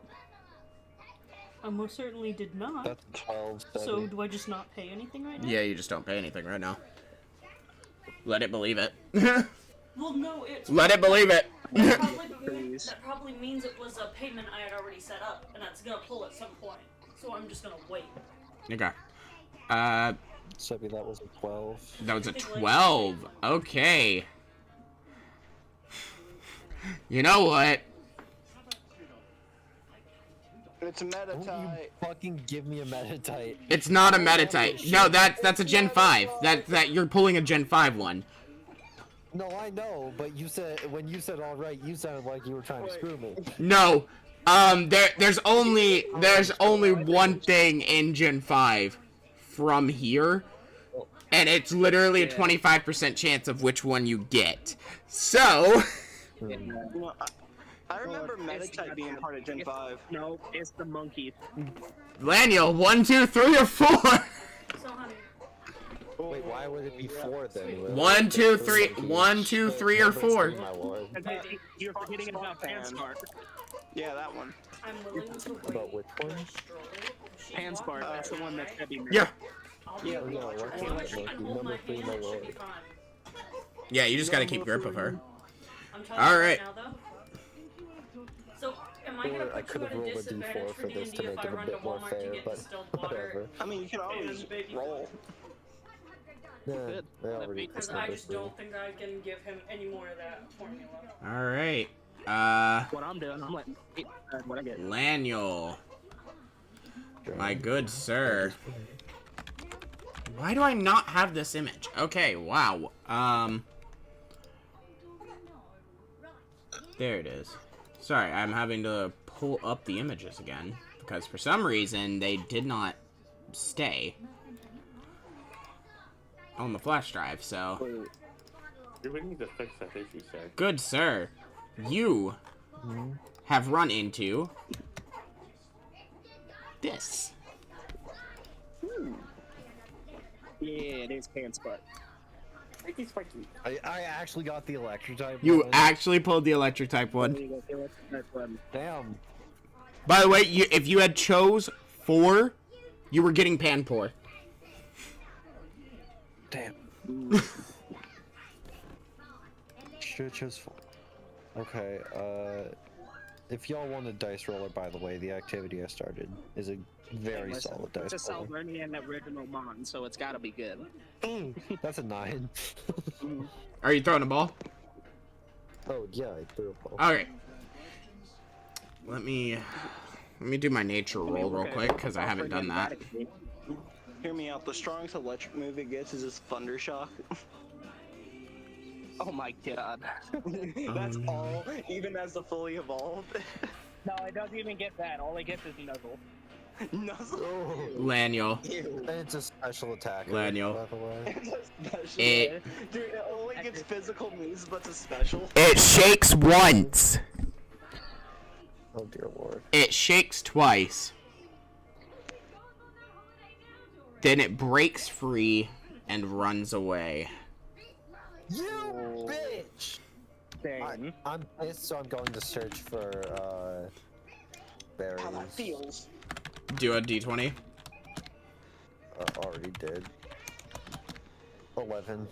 I most certainly did not. That's 12. So, Sebi. do I just not pay anything right now? Yeah, you just don't pay anything right now. Let it believe it. Well, no, it's... Let it believe it. that probably means it was a payment I had already set up, and that's gonna pull at some point. So I'm just gonna wait. Okay. Sebi, that was a 12. That was a 12. Okay. You know what? It's a Don't you Metatite. fucking give me a Metatite. It's not a Metatite. No, that's a Gen 5. That you're pulling a Gen 5 one. No, I know, but you said, when you said alright, you sounded like you were trying to screw me. No. There's only one thing in Gen 5 from here. And it's literally a 25% chance of which one you get. So, You know, I remember Metatite being part of Gen 5. No, it's the monkey. Laniel, 1, 2, 3, or 4. So, honey, Wait, why would it be 4 then? Will? 1, 2, 3, 1, 2, 3, or Number 4. 3, my lord. You're forgetting about Panspark. Yeah, that one. I'm willing to wait. About which one? Panspark, that's the one that's heavy. Yeah. Yeah, yeah, what one? Number 3, my lord. Yeah, you just gotta keep grip of her. I'm telling you Alright. right now, though. So, am I gonna Or I put could you have at a rolled a disadvantage d4 for for this D&D to if make I it a run to bit more Walmart to fair, get but distilled water? whatever. I mean, you can always And baby roll. Yeah, Good. I already Because did I this just thing. don't think I can give him any more of that formula. Alright. What I'm doing, I'm like, what I get. Laniel. My good sir. Why do I not have this image? Okay, wow. There it is. Sorry, I'm having to pull up the images again. Because for some reason, they did not stay on the flash drive, so... You would need to fix that issue, sir. Good sir, you have run into this. Yeah, it is Panspark. I actually got the electric type. You one. actually pulled the electric type one. Damn. By the way, if you had chose 4, you were getting Panpour. Damn. Should choose 4. Okay, if y'all want a dice roller, by the way, the activity I started is a very solid dice It's a roller. Salvernian original Mon, so it's gotta be good. That's a 9. Are you throwing a ball? Oh yeah, I threw a ball. Alright. Let me do my nature roll real quick, because I haven't done that. Hear me out. The strongest electric move it gets is this Thundershock. Oh my god. That's all, even as the fully evolved. No, it doesn't even get that. All it gets is Nuzzle. Nuzzle. Oh. Laniel. Ew. And it's a special attacker, Laniel. by the way. It's a special. It- Dude, it only gets physical moves, but it's a special. It shakes once. Oh dear lord. It shakes twice. Then it breaks free and runs away. You bitch! Dang. I'm pissed, so I'm going to search for berries. How that feels. Do a d20. Already did. 11.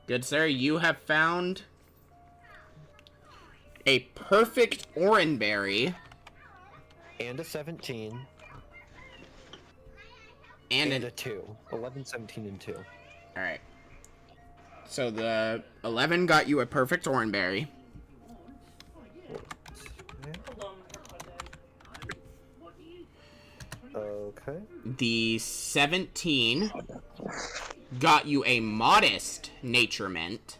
Good sir, you have found a perfect oranberry And a 17. and And an... a 2. 11, 17, and 2. Alright. So the 11 got you a perfect oranberry. Hold on. Okay. The 17 got you a modest nature mint.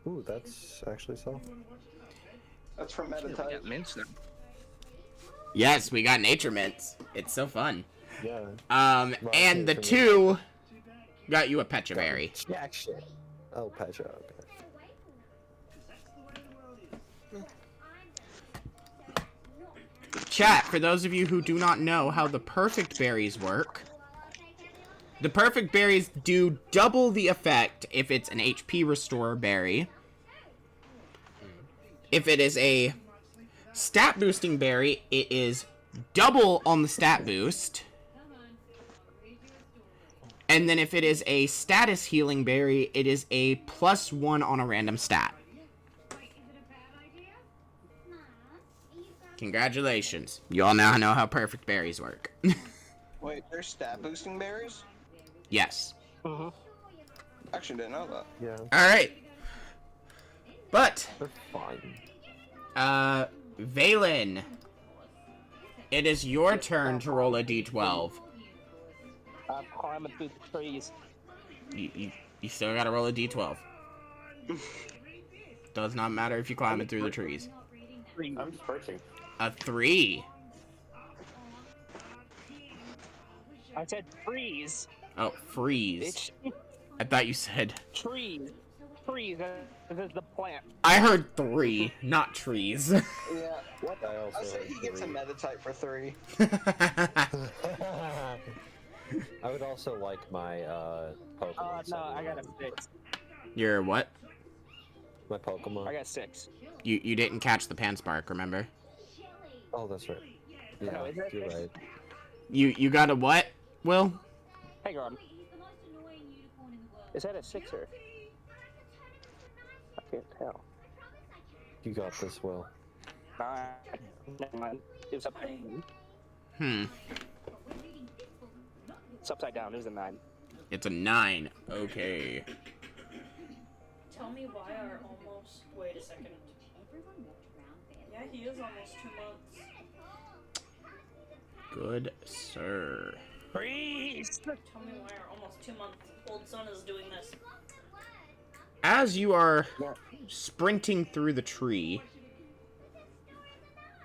Ooh, that's actually so. That's from Metatype. mints now. Yes, we got nature mints. It's so fun. Yeah. Right, And the nature 2 got you a pecha berry. Jack shit. Oh, Petra, okay. Chat, for those of you who do not know how the perfect berries work, the perfect berries do double the effect if it's an HP restore berry. If it is a stat boosting berry, it is double on the stat boost. And then if it is a status healing berry, it is a +1 on a random stat. Congratulations. You all now know how perfect berries work. Wait, there's stat boosting berries? Yes. Actually, didn't know that. Yeah, Alright. But, they're fine. Valen, it is your turn to roll a d12. I'm climbing through the trees. You still gotta roll a d12. Does not matter if you climb it through the trees. I'm searching. A 3. I said freeze. Oh, freeze. I thought you said... Trees. Trees. This is the plant. I heard 3, not trees. Yeah. I also I say he gets a agree. Metatype for 3. I would also like my Pokemon. No, I got a Center. 6. Your what? My Pokemon. I got 6. You didn't catch the Panspark, remember? Oh, that's right. Yeah, Oh, is it? you're right. You got a what, Will? Hang on. Is that a 6er? I can't tell. You got this, Will. 9. Never mind. It was upside down. It's upside down. It was a 9. It's a 9. Okay. Tell me why are almost. Wait a second. Yeah, he is almost 2 months. Good sir. Freeze! Tell me why our almost 2 month old son is doing this. As you are sprinting through the tree,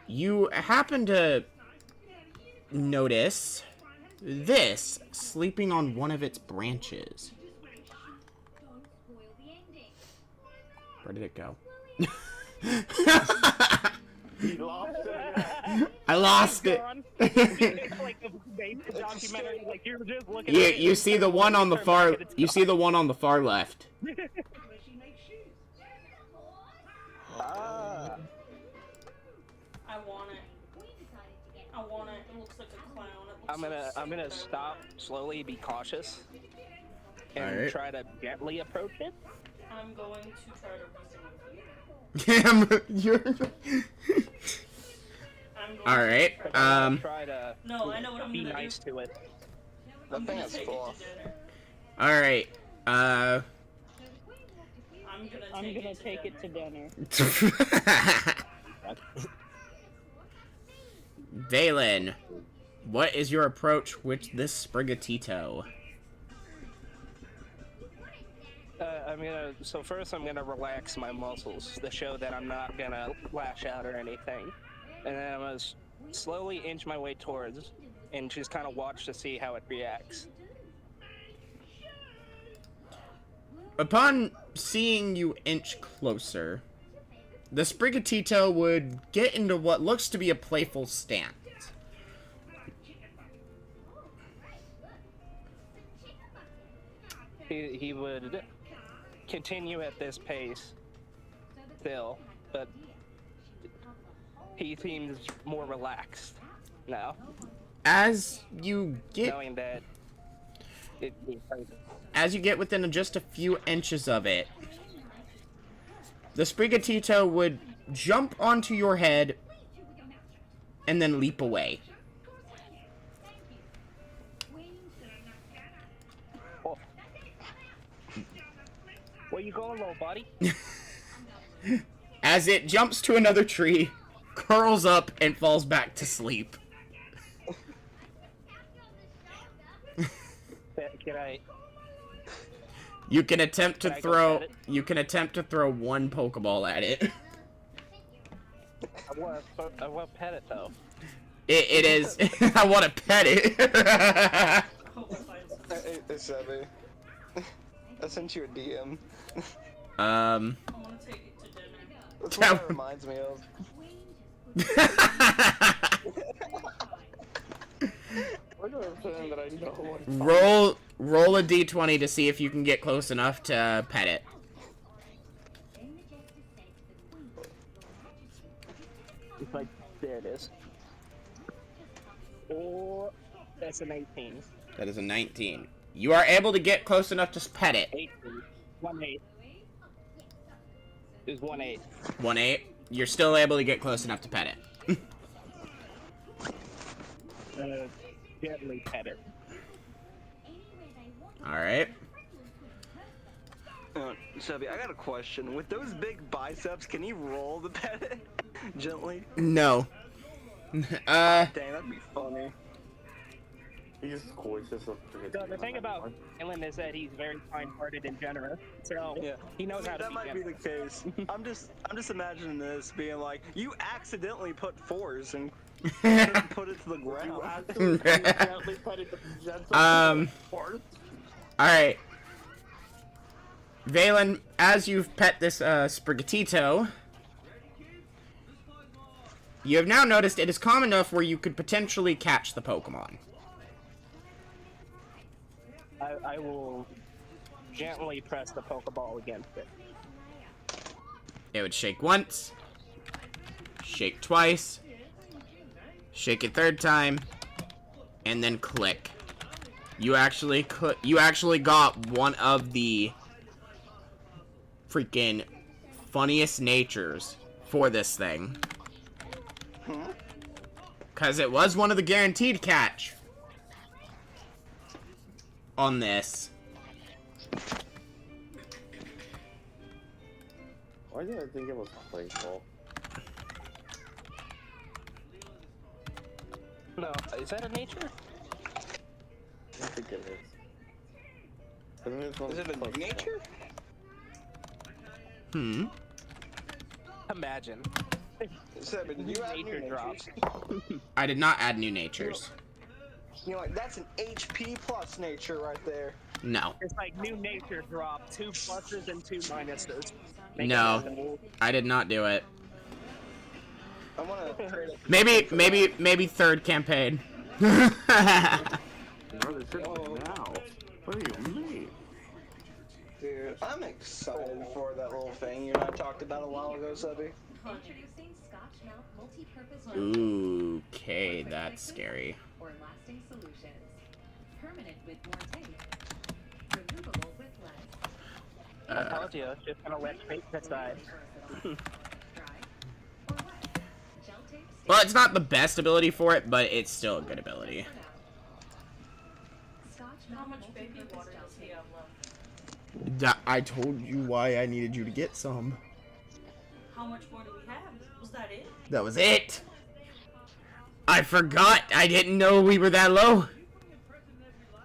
you happen to notice this sleeping on one of its branches. Where did it go? He lost it. I lost it. It's like a basic documentary. Like you're just looking. You at it, you see the one on the far you see the one on the far left. Ah. I want it. I want it. It looks like a clown. It looks I'm gonna stop slowly, be cautious, and Alright. try to gently approach it. I'm going to try to reason with you. You're... I'm going Alright, to try Try to No, I know what I'm be gonna nice do. to it. That I'm thing gonna is take it full. to dinner. Alright, I'm gonna take it to dinner. Valen, what is your approach with this Sprigatito? So first I'm gonna relax my muscles to show that I'm not gonna lash out or anything. And then I'm gonna slowly inch my way towards and just kind of watch to see how it reacts. Upon seeing you inch closer, the Sprigatito would get into what looks to be a playful stance. He would continue at this pace still, but he seems more relaxed now, As you get knowing that as you get within just a few inches of it, the Sprigatito would jump onto your head and then leap away. Oh. Where you going, little buddy? As it jumps to another tree, curls up, and falls back to sleep. Can I? You can attempt to Can I go throw. pet it? You can attempt to throw one Pokeball at it. I want to pet it though. It is. I want to pet it. Hope it finds it. Hey, Sebby. I sent you a DM. I want to take it to dinner. That's what it reminds me of. Why do I pretend that I know what it's roll a d20 to see if you can get close enough to pet it. It's like there it is. Oh, that's an 18. That is a 19. You are able to get close enough to pet it. 18. 1-8. It's 1-8. 1-8. You're still able to get close enough to pet it. Gently pet it. Alright. Sebby, I got a question. With those big biceps, can you roll the pet gently? No. Dang, that'd be funny. He just squishes So the thing about Dylan is that he's very kind-hearted and generous, so Yeah. he knows how to That be might be generous. the case. I'm just imagining this being like, you accidentally put 4s and put it to the ground. Alright. Valen, as you've pet this Sprigatito, you have now noticed it is calm enough where you could potentially catch the Pokemon. I will gently press the Pokeball against it. It would shake once, shake twice, shake a third time, and then click. You actually got one of the freaking funniest natures for this thing. Because it was one of the guaranteed catch on this. Why did I think it was playful? No, is that a nature? I think it is. Is it a nature? Hmm. Imagine. Seven, you have Nature new drop. natures. I did not add new natures. You know, like, that's an HP plus nature right there. No. It's like new nature drop, 2 pluses and 2 minuses. Make No. it I did not do it. I want to trade a Maybe third campaign. Bro, they said now. What do you mean? Dude, I'm excited for that little thing you and I talked about a while ago, Subby. Introducing Scotch Melt multi-purpose Okay, that's scary. or lasting solutions. Permanent with more taste. Removable with less. I told you, it's just gonna let fate decide. Dry or wet. Gel tape Well, it's not the best ability for it, but it's still a good ability. Scotch How Melt much baby multi-purpose water gel does he tape. have left? I told you why I needed you to get some. How much more do we have? Was that it? That was it. I forgot. I didn't know we were that low.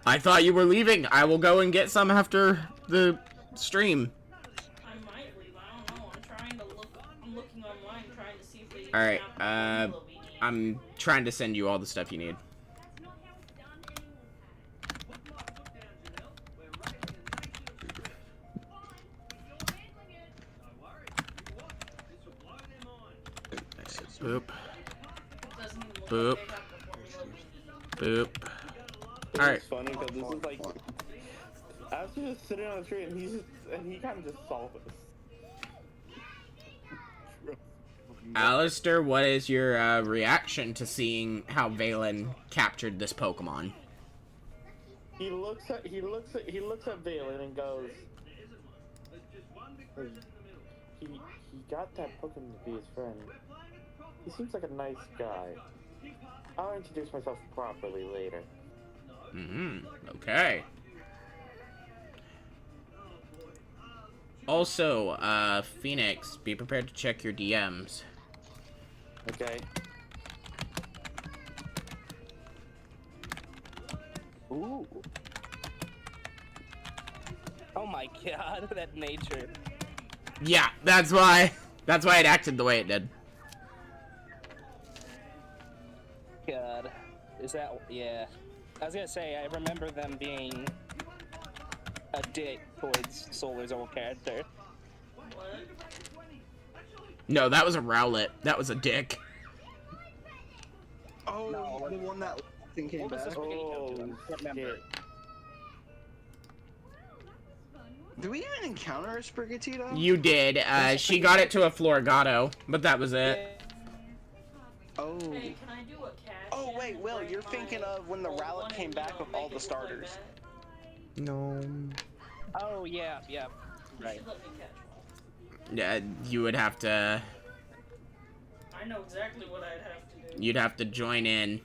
I thought you were leaving. I will go and get some after the stream. I might leave. I don't know. I'm looking online trying to see if they. All right. have the formula we need. I'm trying to send you all the stuff you need. Boop. Doesn't even look Boop. like they have the formula we need. Boop. Alright. It's funny because this is like, I was just sitting on the tree and he kind of just solved it. Alistair, what is your reaction to seeing how Valen captured this Pokemon? He looks at Valen and goes, he got that Pokemon to be his friend. He seems like a nice guy. I'll introduce myself properly later. Okay. Also, Phoenix, be prepared to check your DMs. Okay. Ooh. Oh my god, that nature. Yeah, that's why it acted the way it did. God. Is that... yeah. I was gonna say, I remember them being a dick towards Solar's old character. What? No, that was a Rowlet. That was a dick. Oh, No, the one that thing came What was back. this Pikachu? I can't remember. shit. Do we even encounter a Sprigatito? You did. She got it to a Floragato, but that was it. Oh. Hey, can I do a cash? Oh in wait, and Will, bring you're my thinking of when the old Rowlet one came and, back with all make the it play starters. back? No. Oh, yeah, yeah. You Right. should let me catch one. Yeah, you would have to. I know exactly what I'd have to do, You'd have to join in.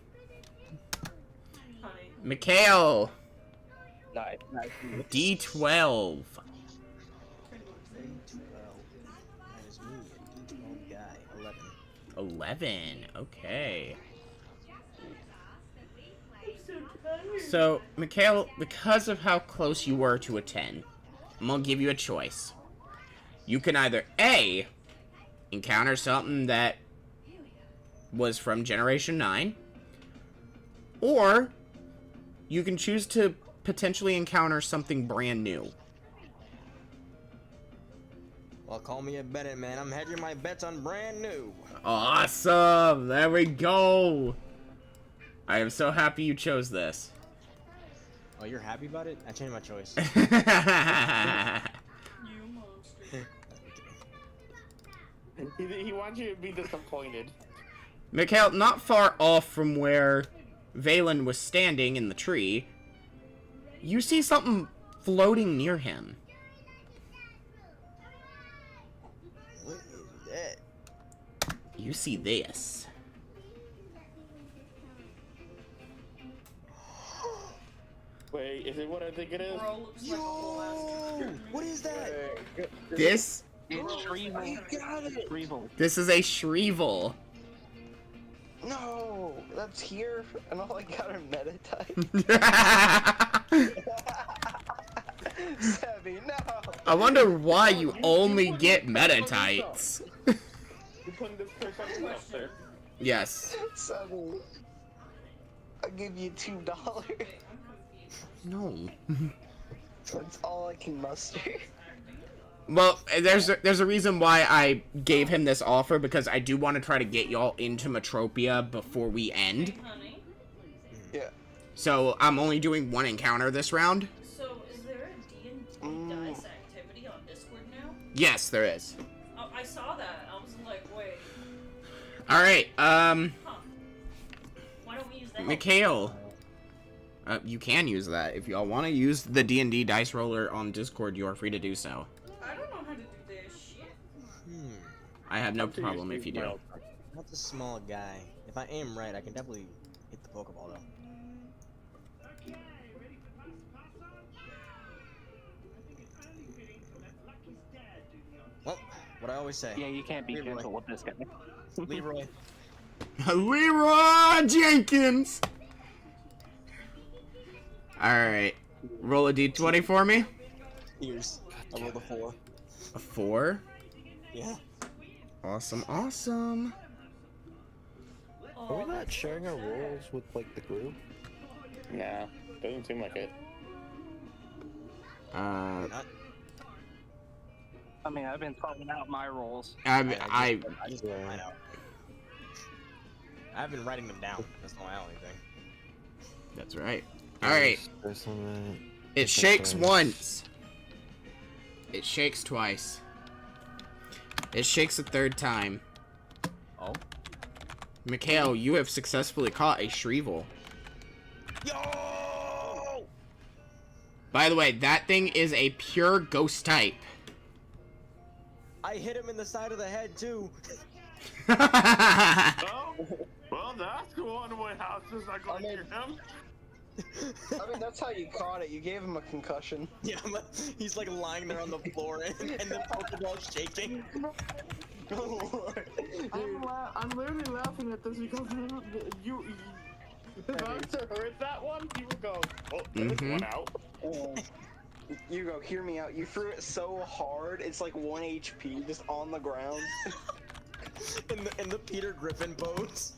honey. Mikhail, Nice. D12. That is me, a D12 guy, 11. 11. Okay. So, Mikhail, because of how close you were to a 10, I'm gonna give you a choice. You can either A, encounter something that was from Generation 9, or you can choose to potentially encounter something brand new. Well, call me a Bennett, man. I'm hedging my bets on brand new. Awesome! There we go! I am so happy you chose this. Oh, you're happy about it? I changed my choice. You monster. He wants you to be disappointed. Mikhail, not far off from where Valen was standing in the tree, you see something floating near him. What is that? You see this. Wait, is it what I think it is? Bro looks like a whole ass. Yo! What is that? This It's Shrivel. Shrivel. this is a Shrivel. No, that's here, and all I got are Metatype. Sebby, no. I wonder why you only get Metatites. You're putting this curse on yourself, sir. Yes. Sebby, I'll give you $2. No. That's all I can muster. Well, there's a reason why I gave him this offer, because I do want to try to get y'all into Metropia before we end. Honey, Yeah. So I'm only doing one encounter this round. so is there a D&D dice activity on Discord now? Yes, there is. Oh, I saw that. I was like, wait, All right. huh? Why don't we use that? Mikhail. You can use that if y'all want to use the D&D dice roller on Discord. You are free to do so. I don't know how to do this shit. I have no problem if you do. I'm not a small guy. If I aim right, I can definitely hit the Pokeball though. Well, what I always say. Yeah, you can't be Leroy. gentle with this guy. Leroy. Leroy Jenkins. All right. Roll a d20 for me. Here's. I rolled a 4. A 4. Yeah. Awesome. Awesome. Are we not sharing our roles with like the group? Nah, doesn't seem like it. Not. I mean, I've been talking out my roles. I just roll mine out. I've been writing them down. That's not my only thing. That's right. All right. There's some, It shakes once. It shakes twice. It shakes a third time. Oh. Mikhail, you have successfully caught a Shrivel. Yo! By the way, that thing is a pure ghost type. I hit him in the side of the head too. Well, that's one way houses are going to hear him. I mean, that's how you caught it. You gave him a concussion. Yeah, he's like lying there on the floor and the Pokeball's shaking. I'm literally laughing at this because you if I was to hurt that one, you would go, oh, there's one out. You go, hear me out. You threw it so hard, it's like 1 HP just on the ground. in the Peter Griffin pose.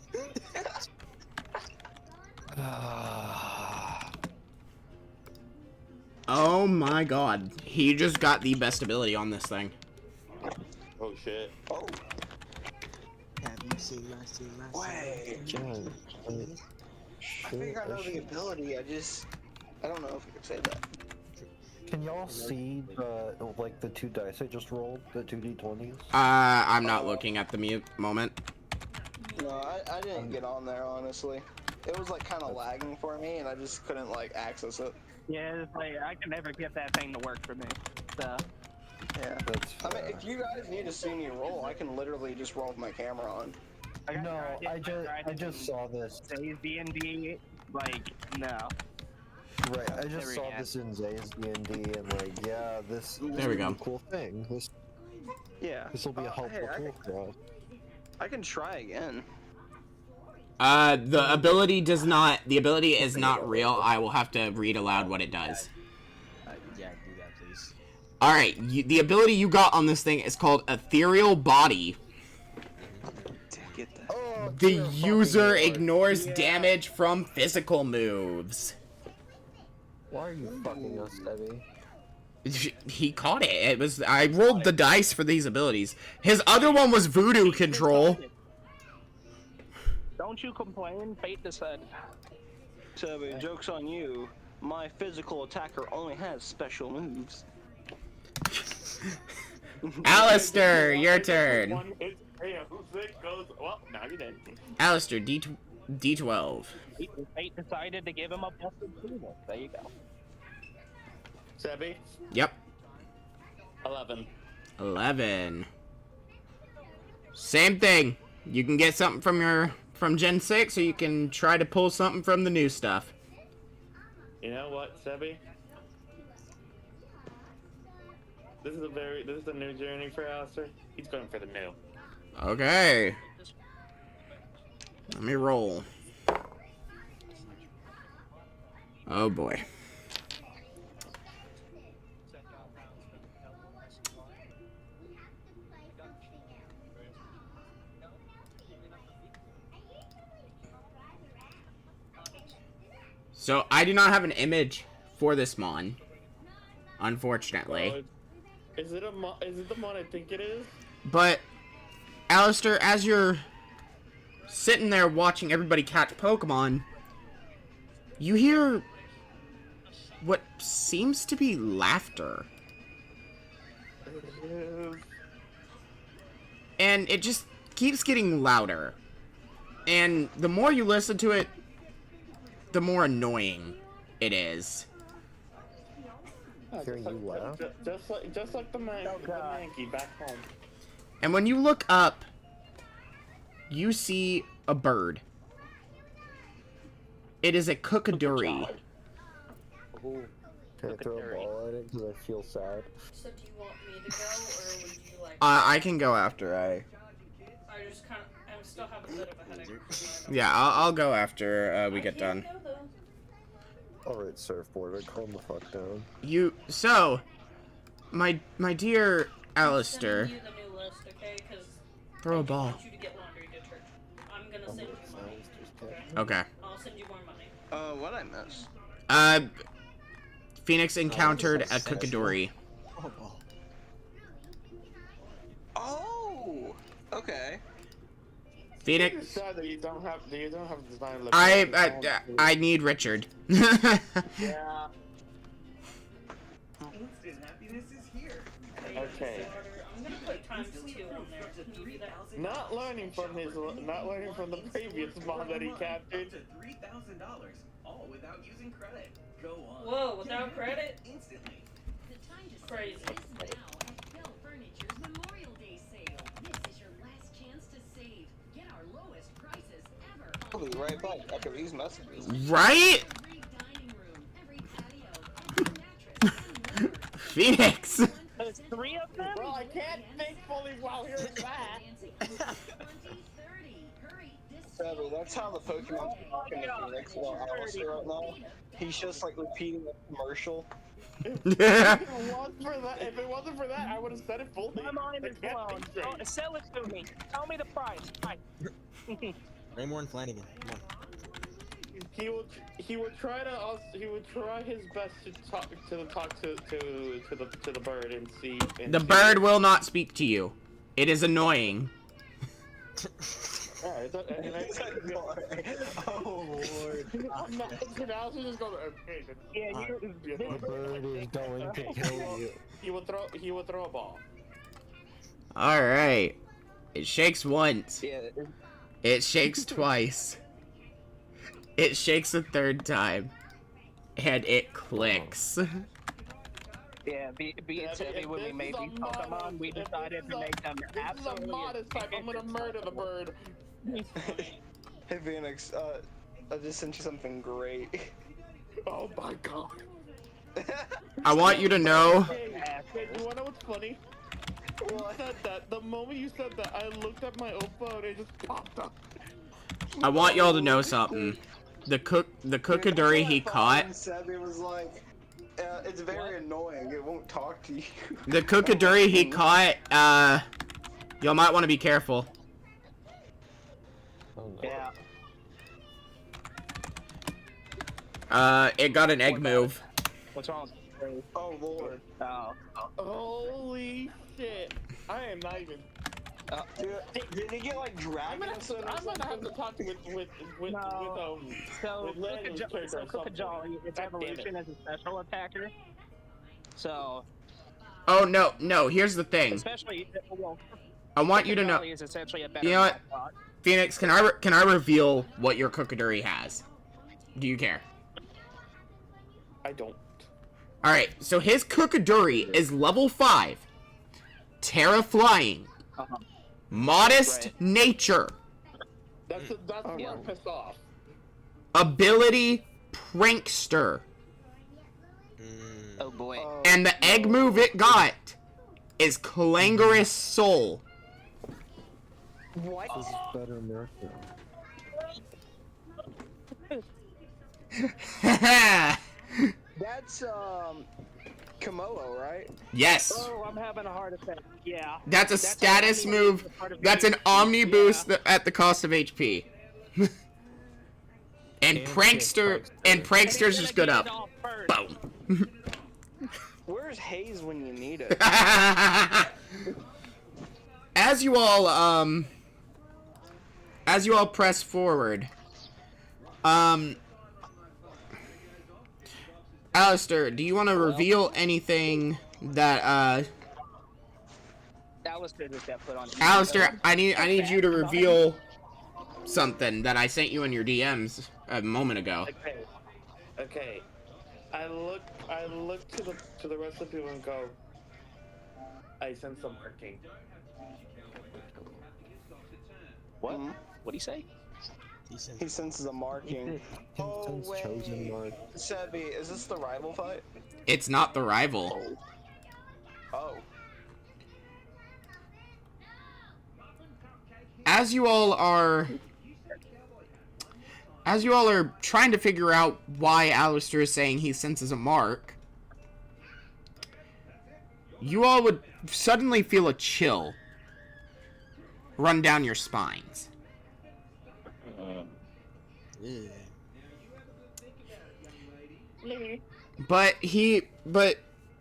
Oh my god. He just got the best ability on this thing. Oh shit. Oh, Have you seen my wait. John, I think I know the ability. I don't know if I could say that. Can y'all see the 2 dice I just rolled? The 2d20s? I'm not looking at the moment. No, I didn't get on there, honestly. It was like kind of lagging for me, and I just couldn't like access it. Yeah, it's like I can never get that thing to work for me. So Yeah. That's I mean, if you guys need to see me roll, I can literally just roll with my camera on. No, I just saw this. Say D&D, like no. Right, I There just we saw go. this in Zay's D&D and like, yeah, this There we is go. a cool thing. Yeah. This will be a helpful hey, tool for us. I can try again. The ability is not real. I will have to read aloud what it does. Yeah, do that, please. Alright, the ability you got on this thing is called Ethereal Body. Get that. Oh, The dear fucking user Lord. ignores Yeah. damage from physical moves. Why are you fucking us, Debbie? He caught it. I rolled the dice for these abilities. His other one was Voodoo Control. Don't you complain? Fate decided. So, joke's on you. My physical attacker only has special moves. Alistair, your turn. One hit KOs, it goes. Well, now you're dead. Alistair, D12. Fate decided to give him a busted approval. There you go. Sebby, Yep. 11. 11. Same thing. You can get something from Gen 6, or you can try to pull something from the new stuff. You know what, Sebby? This is a new journey for Alistair. He's going for the new. Okay. Let me roll. Oh boy. So I do not have an image for this mon, unfortunately. Is it the mon I think it is? But Alistair, as you're sitting there watching everybody catch Pokemon, you hear what seems to be laughter. And it just keeps getting louder. And the more you listen to it, the more annoying it is. Hearing you laugh? Just like the monkey back home. And when you look up, you see a bird. It is a Kukaduri. Can I throw a ball at it because I feel sad? So do you want me to go, or would you like? I can go after. I just kind of, I'm still having a bit of a headache. Yeah, I'll go after we get done. Alright, surfboard, calm the fuck down. So, my dear Alistair, I'm sending you the new list, okay? 'Cause throw a I ball. want you to get laundry detergent. I'm gonna send you money. Okay. I'll send you more money. What'd I miss? Phoenix encountered a Kukaduri. Oh, okay. Phoenix. It's sad that you don't have design. I need Richard. Yeah. Instant happiness is here. Okay. I'm gonna put times 2 on there. Can you do that? Not learning from the previous mod that he captured. To $3,000, all without using credit. Go on. Whoa, without credit? Instantly. The time to Crazy. save is now at Bell Furniture's Memorial Day sale. This is your last chance to save. Get our lowest prices ever. I'll be right back after these messages. Right? Every dining room, every patio, every mattress, and more. Phoenix. There's 3 of them? Well, I can't think fully while hearing that. 2030. Hurry, this Sadly, that's how the Pokemon's talking to Phoenix while Alistair right now. He's just like repeating a commercial. If it wasn't for that, I would have said it fully. My mind is I can't blown. think straight. Oh, sell it to me. Tell me the price. Raymore and Flanagan. Come on. He would try his best to talk to the bird and see. And The see. bird will not speak to you. It is annoying. Alright, Oh lord. I'm not. Now she's just going. Okay, Yeah, The bird is going to kill you. He would throw a ball. All right. It shakes once. Yeah. It shakes twice. It shakes a 3rd time. And it clicks. Yeah, being silly when we made these Pokemon, we decided to make them This is a absolutely modest type. I'm gonna murder the bird. Hey Phoenix, I just sent you something great. Oh my god. I want you to know. Hey, you wanna know what's funny? When you said that, the moment you said that, I looked at my Oppo and it just popped up. I want y'all to know something. The Kukaduri he caught. It was like, it's very annoying. It won't talk to you. The Kukaduri he caught. Y'all might want to be careful. Oh, no. Yeah. It got an egg move. What's wrong? Oh lord. Oh. Holy shit. I am not even. Did he get like dragged into it or I'm gonna have something? to talk with So Lenny's character or Kuka something. Jolly, its God damn it. evolution as a special attacker. So Oh no, here's the thing. especially well, I want you to know, Jolly is essentially a better you know what? Malphite. Phoenix, can I reveal what your Kukaduri has? Do you care? I don't. Alright, so his Kukaduri is level 5. Terra Flying. Uh-huh. Modest Right. Nature. That's where yeah. I'm pissed off. Ability Prankster. Oh boy. And the egg move it got is Clangorous Soul. What? This is better America. That's Komodo, right? Yes. Oh, I'm having a heart attack. Yeah. That's a status an move. omni-boost part of That's an me. omni Yeah. boost at the cost of HP. and Prankster's just good up. Boom. Where's Hayes when you need it? As you all press forward, Alistair, do you want to reveal anything that Alistair just got put on. Alistair, I need you to reveal something that I sent you in your DMs a moment ago. Okay. I look to the rest of the people and go, I sense some marking. What? What'd he say? He senses a marking. Oh Sense chosen mark. Sebi, is this the rival fight? It's not the rival. Oh. As you all are trying to figure out why Alistair is saying he senses a mark, you all would suddenly feel a chill run down your spines. But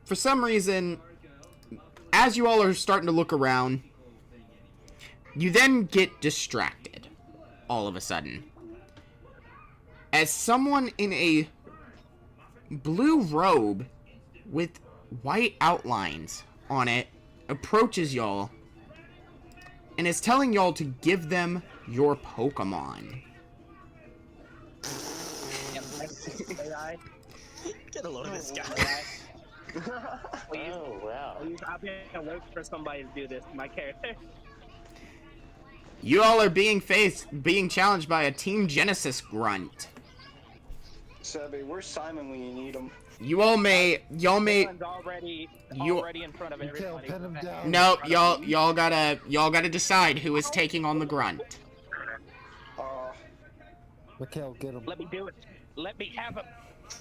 for some reason, as you all are starting to look around, you then get distracted all of a sudden. As someone in a blue robe with white outlines on it approaches y'all and is telling y'all to give them your Pokemon. AI. Get a load of this guy. Oh wow. I've been waiting for somebody to do this to my character. You all are being challenged by a Team Genesis grunt. Sebi, where's Simon when you need him? Y'all may, Someone's already you- in front of Mikhail, everybody. pin him down. nope, y'all gotta decide who is taking on the grunt. Mikhail, get him. Let me do it. Let me have him.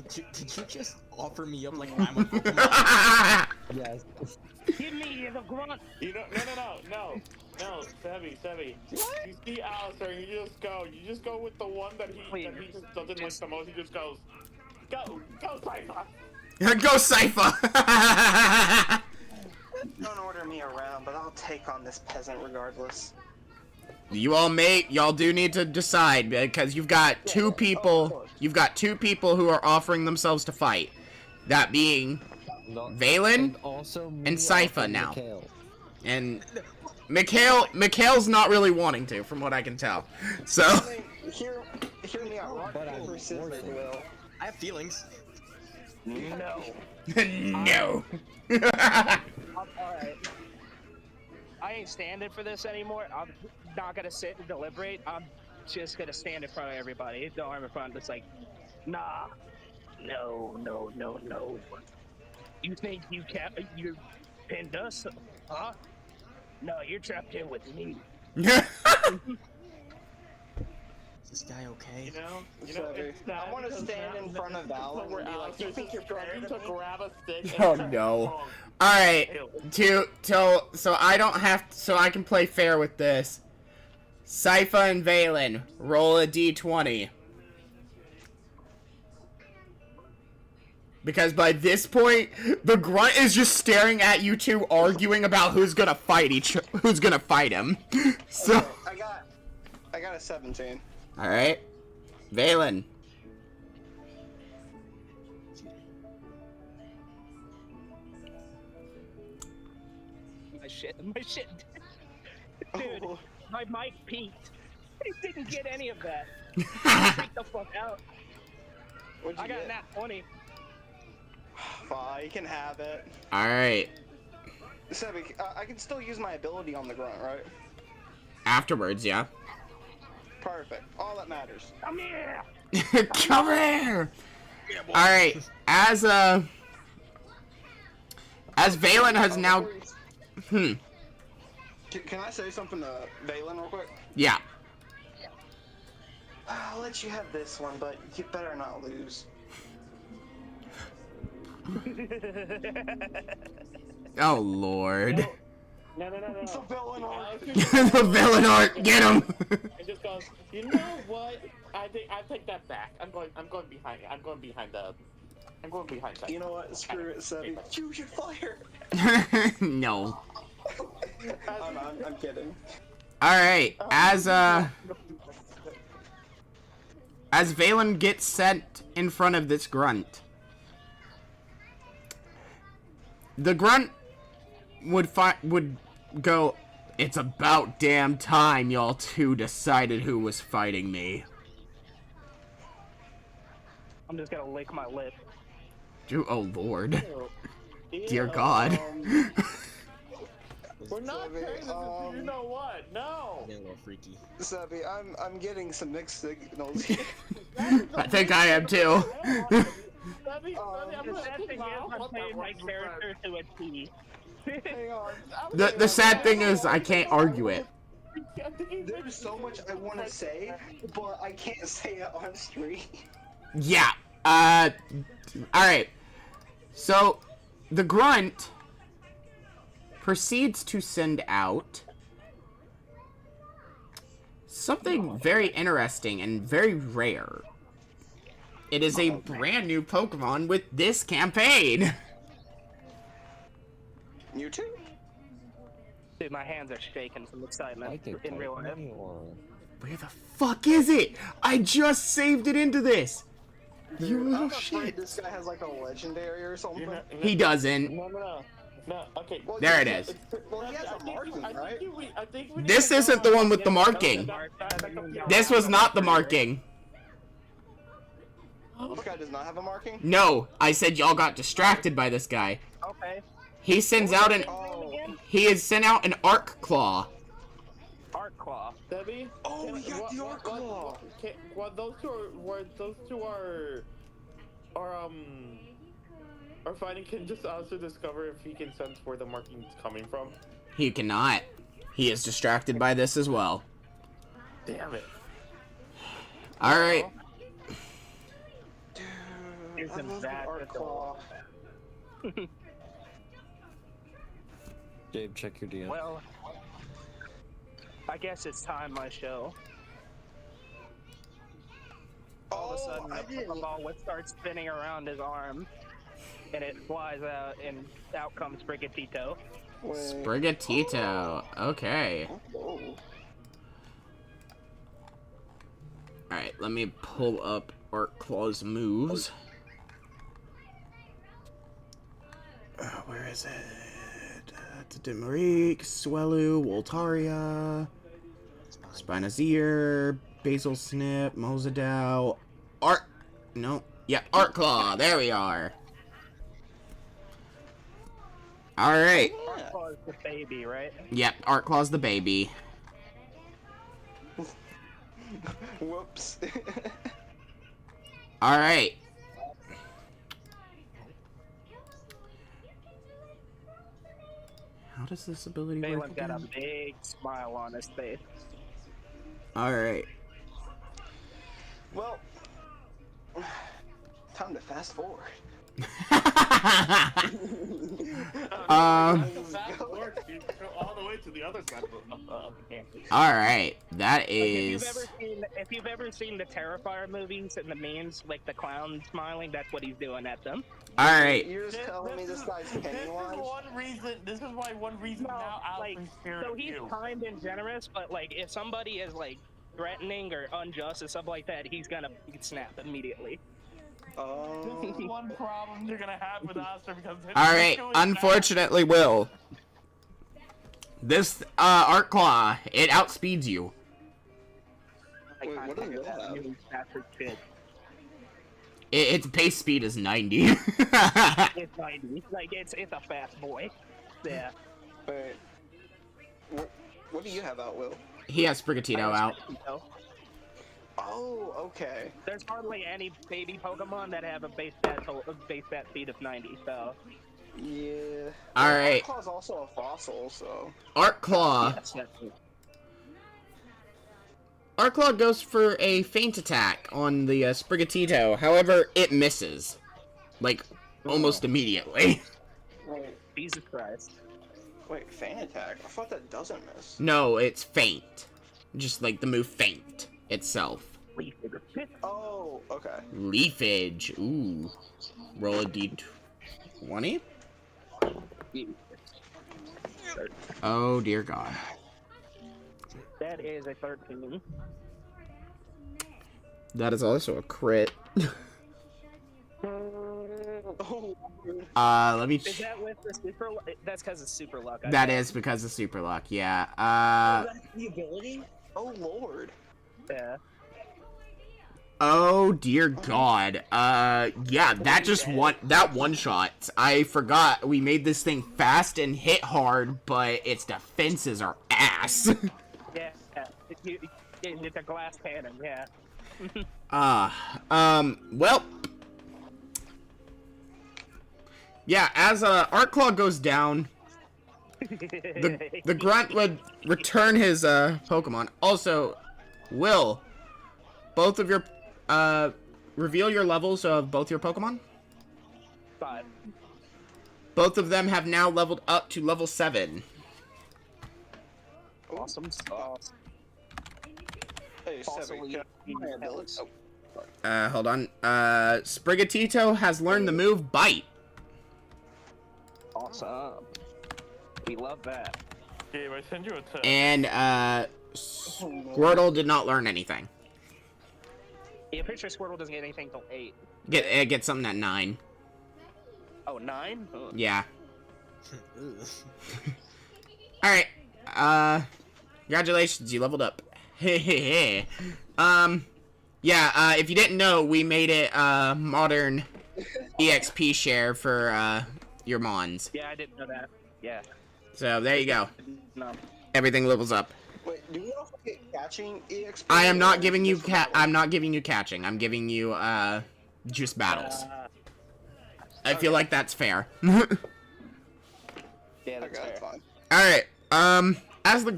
Did you just offer me up like I'm a Pokemon? Yes. Give me the grunt. You know, no, Sebi. You see Alistair, and you just go with the one that he just doesn't like the most. He just goes, go, Cypher. Go Sypha! Don't order me around, but I'll take on this peasant regardless. Y'all do need to decide because you've got two people who are offering themselves to fight. That being Valen and Sypha now. Mikhail. And Mikhail's not really wanting to, from what I can tell. So I mean, hear me out. Rock, paper, scissors, Will. I have feelings. No. no. Alright. I ain't standing for this anymore. I'm not gonna sit and deliberate. I'm just gonna stand in front of everybody. The arm in front, it's like, nah. No. You think you pinned us? Huh? No, you're trapped in with me. Is this guy okay? You know, it's sad I want to because stand in front of Val and where be like, Alistair's you think just you're better trying than to me? grab a stick. Oh and no. Alright. So I don't have so I can play fair with this. Sypha and Valen, roll a d20. Because by this point, the grunt is just staring at you two, arguing about who's gonna fight him. So. I got a 17. All right, Valen. My shit. Dude, Oh. my mic peaked. He didn't get any of that. Freak the fuck out. What'd you I got get? nat 20. Fine, you can have it. All right. Sebby, I can still use my ability on the grunt, right? Afterwards, yeah. Perfect. All that matters. Come here! Come here. All right. As Valen has now. Can I say something to Valen real quick? Yeah. I'll let you have this one, but you better not lose. Oh Lord. No. It's a villain arc. The villain art. Get him. It just goes. You know what? I take that back. I'm going behind that. You know what? Screw it, Sebby. Choose your fire. No. I'm kidding. All right. As Valen gets sent in front of this grunt, the grunt would go, "It's about damn time y'all two decided who was fighting me." I'm just gonna lick my lip. Oh Lord. Ew. Dear God. We're not Sebby, turning this into you know what? No. Getting a little freaky. Sebby, I'm getting some mixed signals here. I think I am too. The sad thing is, I'm playing my character to a T. Hang on. The sad thing is I can't argue it. There's so much I want to say, but I can't say it on stream. Yeah. Alright. So, the grunt proceeds to send out something very interesting and very rare. It is a brand new Pokemon with this campaign. You too? Dude, my hands are shaking from excitement in real life. Where the fuck is it? I just saved it into this. You I'm little afraid shit. this guy has like a legendary or something. He doesn't. No. Okay. Well, There it yeah, is. Well, he has a marking, right? I think we This isn't the one with the marking. This was not the marking. This guy does not have a marking? No, I said y'all got distracted by this guy. Okay. He sends out an. Oh, He has sent out an Arc Claw. Art Claw. Debbie? Oh, we got the Arc Claw. Those two are fighting can just also discover if he can sense where the marking is coming from. He cannot. He is distracted by this as well. Damn it. Alright. Dude, I love the Arc Claw. Dave, check your DM. Well, I guess it's time my show. All of a sudden, I the didn't. Pokeball would start spinning around his arm, and it flies out, and out comes Sprigatito. Wait. Sprigatito. Okay. Oh. Alright, let me pull up Arc Claw's moves. Where is it? Dimarique, Swellow, Voltaria, Spinazier, Basil Snip, Mozadow, Arc Claw, there we are. Alright. Art Claw is the baby, right? Yep, Arc Claw's the baby. Whoops. Alright. How does this ability work Balin's got a again? big smile on his face. Alright. Well, time to fast forward. Um, Fast forward, you go all the way to the other side of the campus. Alright, that Like, if you've is... ever seen if you've ever seen the Terrifier movies and the memes, like the clown smiling, that's what he's doing at them. All right. You're just telling me this guy's This is Pennywise? this is why one reason now like, Alistair's scared so of he's you. kind and generous, but like if somebody is like threatening or unjust or something like that, he's gonna snap immediately. This is one problem you're gonna have with Alistair because his All right. ego is Unfortunately, Will. This Art Claw, it outspeeds you. Like, Wait, what does Will that have? new bastard kid. Its base speed is 90. It's 90. Like it's a fast boy. Yeah. Wait. What do you have out, Will? He has Sprigatito out. Oh, okay. There's hardly any baby Pokemon that have a base stat speed of 90. So. Yeah. All right. Claw's also a fossil, so. Art Claw. Yes, that's it. Art Claw goes for a feint attack on the Sprigatito. However, it misses. Like, almost immediately. Wait, Jesus Christ. wait, fan attack? I thought that doesn't miss. No, it's feint. Just like the move feint itself. Oh, okay. Leafage. Ooh. Roll a d20? Oh, dear God. That is a 13. That is also a crit. Oh, Let me... Is that with the super? That's because it's super luck. That is because of super luck, yeah. the ability? Oh, Lord. Yeah. Oh dear God. Yeah, that just one shot. I forgot we made this thing fast and hit hard, but its defenses are ass. Yeah. It's a glass cannon. Yeah. Well. Yeah, as Art Claw goes down, the grunt would return his Pokemon. Also, Will, both of your reveal your levels of both your Pokemon. 5. Both of them have now leveled up to level 7. Awesome sauce. Hey, Also, Sebby, yeah, can I ability? Oh, Hold on. Sprigatito has learned the move Bite. Awesome. We love that. Gabe, I send you a text. And, Squirtle did not learn anything. Yeah, pretty sure Squirtle doesn't get anything till 8. It gets something at 9. Oh, 9? Oh. Yeah. Alright. Congratulations, you leveled up. Yeah, if you didn't know, we made it, modern EXP share for, your Mons. Yeah, I didn't know that. Yeah. So, there you go. No. Everything levels up. Wait, do we also get catching EXP? I am not giving you I'm not giving you catching. I'm giving you, just battles. I feel like that's fair. Yeah, that's Okay, fair. fine. Alright, as the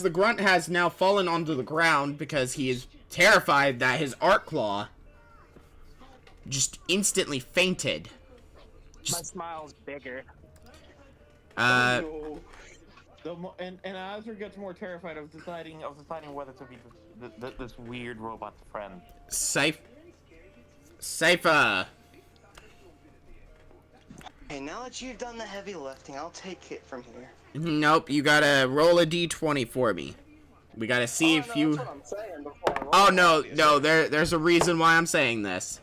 grunt has now fallen onto the ground because he is terrified that his Art Claw just instantly fainted. My smile's bigger. No. And Azure gets more terrified of deciding whether to be this weird robot friend. Sypha. Hey, now that you've done the heavy lifting, I'll take it from here. Nope, you gotta roll a d20 for me. We gotta see if you... That's what I'm saying before I roll Oh, it, no, obviously. there's a reason why I'm saying this.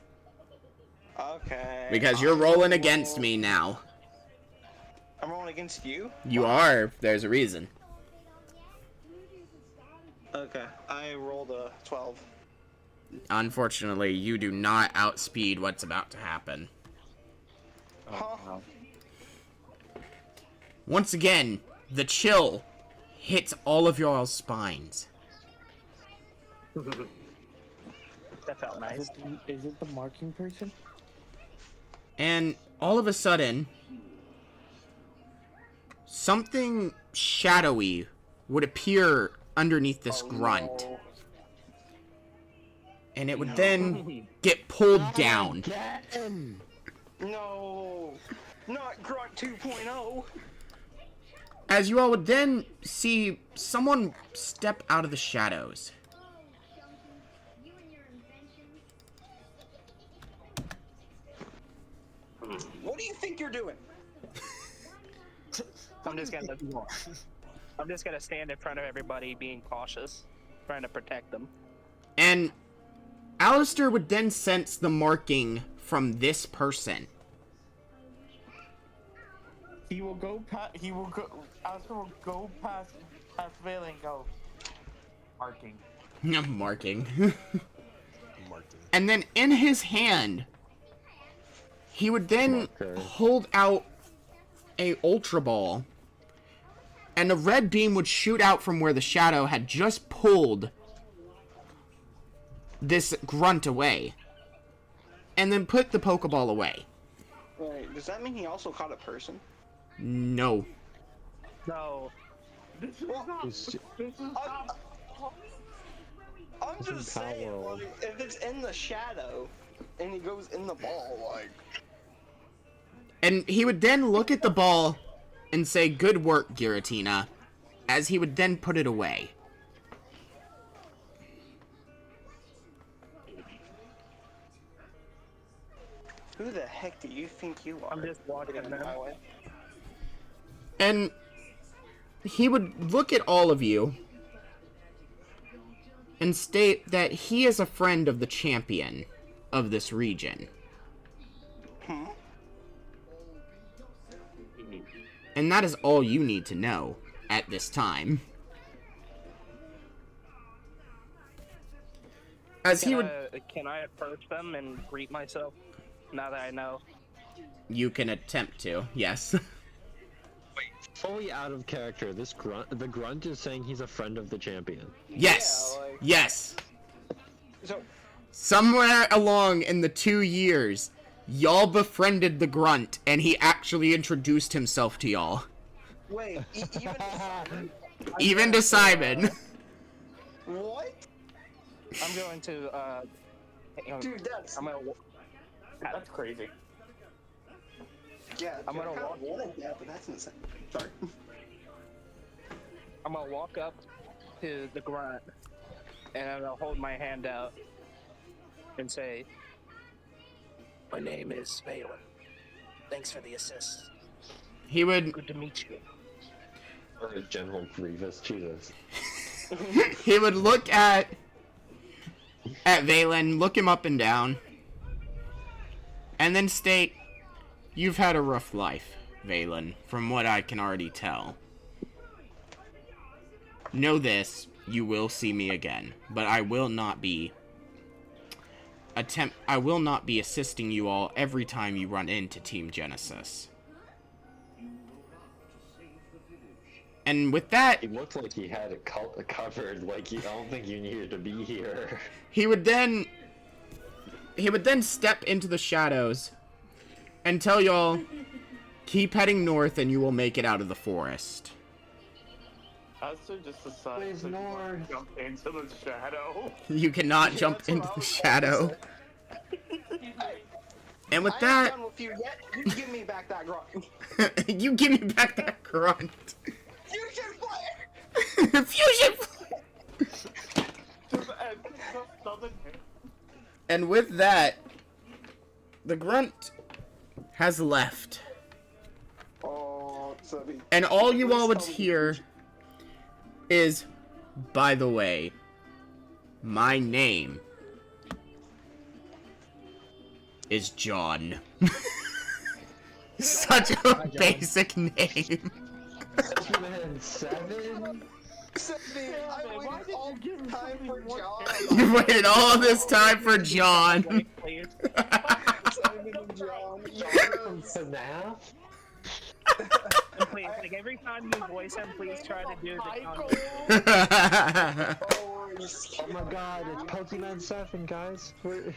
Okay. Because you're rolling against me now. I'm rolling against you? You are, there's a reason. Okay. I rolled a 12. Unfortunately, you do not outspeed what's about to happen. Huh? Once again, the chill hits all of your spines. That felt nice. Is it the marking person? And all of a sudden, something shadowy would appear underneath this grunt. No. And it would then get pulled down. No. Not Grunt 2.0. As you all would then see someone step out of the shadows. What do you think you're doing? I'm just gonna stand in front of everybody, being cautious, trying to protect them. And Alistair would then sense the marking from this person. He will go past. He will go. Alistair will go past Valen and go. Marking. Marking. Marking. And then in his hand, he would then hold out a Ultra Ball. And a red beam would shoot out from where the shadow had just pulled this grunt away. And then put the Pokeball away. Wait, does that mean he also caught a person? No. No. I'm just saying, like, if it's in the shadow and he goes in the ball, like. And he would then look at the ball and say, "Good work, Giratina," as he would then put it away. Who the heck do you think you are? I'm just walking them. And he would look at all of you and state that he is a friend of the champion of this region. And that is all you need to know at this time. As he would... Can I approach them and greet myself, now that I know? You can attempt to, yes. Wait, fully out of character, the grunt is saying he's a friend of the champion. Yes! Yeah, like... Yes! So, Somewhere along in the 2 years, y'all befriended the grunt, and he actually introduced himself to y'all. wait, Even to Simon. What? I'm going to, hang on. Dude, that's... That's crazy. Yeah, I'm gonna I kinda walk- wanted that, but that's insane. Sorry. I'm gonna walk up to the grunt, and I'm gonna hold my hand out and say, "My name is Valen. Thanks for the assist. He would... Good to meet you." General Grievous, Jesus. He would look at Valen, look him up and down, and then state, "You've had a rough life, Valen, from what I can already tell. Know this, you will see me again, but I will not be assisting you all every time you run into Team Genesis." And with that, It looked like he had it covered, like, I don't think you needed to be here. he would then step into the shadows and tell y'all, "Keep heading north and you will make it out of the forest." Alistair just decided to jump into the shadow. You cannot jump into the shadow. And with I ain't that, done with you yet. You give me back that grunt. you give me back that grunt. Fusion flare! Fusion flare! Just doesn't hit. And with that, the grunt has left. Oh, Sebby. And all you all would Please tell me- hear is, "By the way, my name is John." Such a basic name. Man, 7? Sebby, I waited all this time for John. You waited all this time for John. Please. Simon and John. FNAF? And please, like every time you voice him, please try to do the Michael! Oh, Oh my god, it's Pokemon 7, guys. We're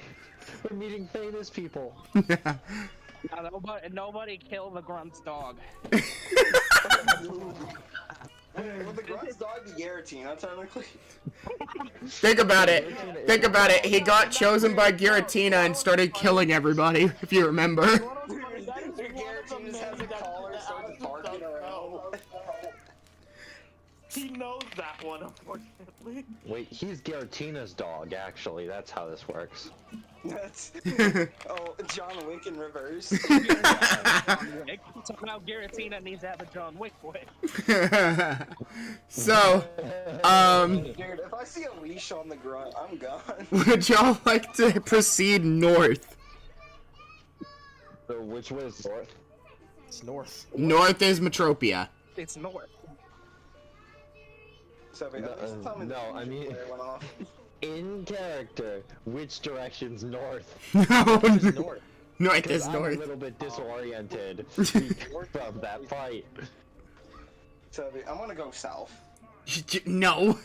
meeting famous people. Nobody kill the grunt's dog. Well, the grunt's dog is Giratina, technically. Think about it. Think about it. He got chosen by Giratina and started killing everybody, if you remember. Giratina just has a collar, starts barking around. knows that one, unfortunately. Wait, he's Garatina's dog, actually. That's how this works. That's oh, John Wick in reverse. John Wick. So now Giratina needs to have a John Wick boy. So, Dude, if I see a leash on the grunt, I'm gone. would y'all like to proceed north? So which way is north? It's north. North is Metropia. It's north. So, wait, at least tell me no, the I mean- flare went off. In character, which direction's north? No, North. north is I'm a north. little bit disoriented from that fight. So, I'm gonna go south. No.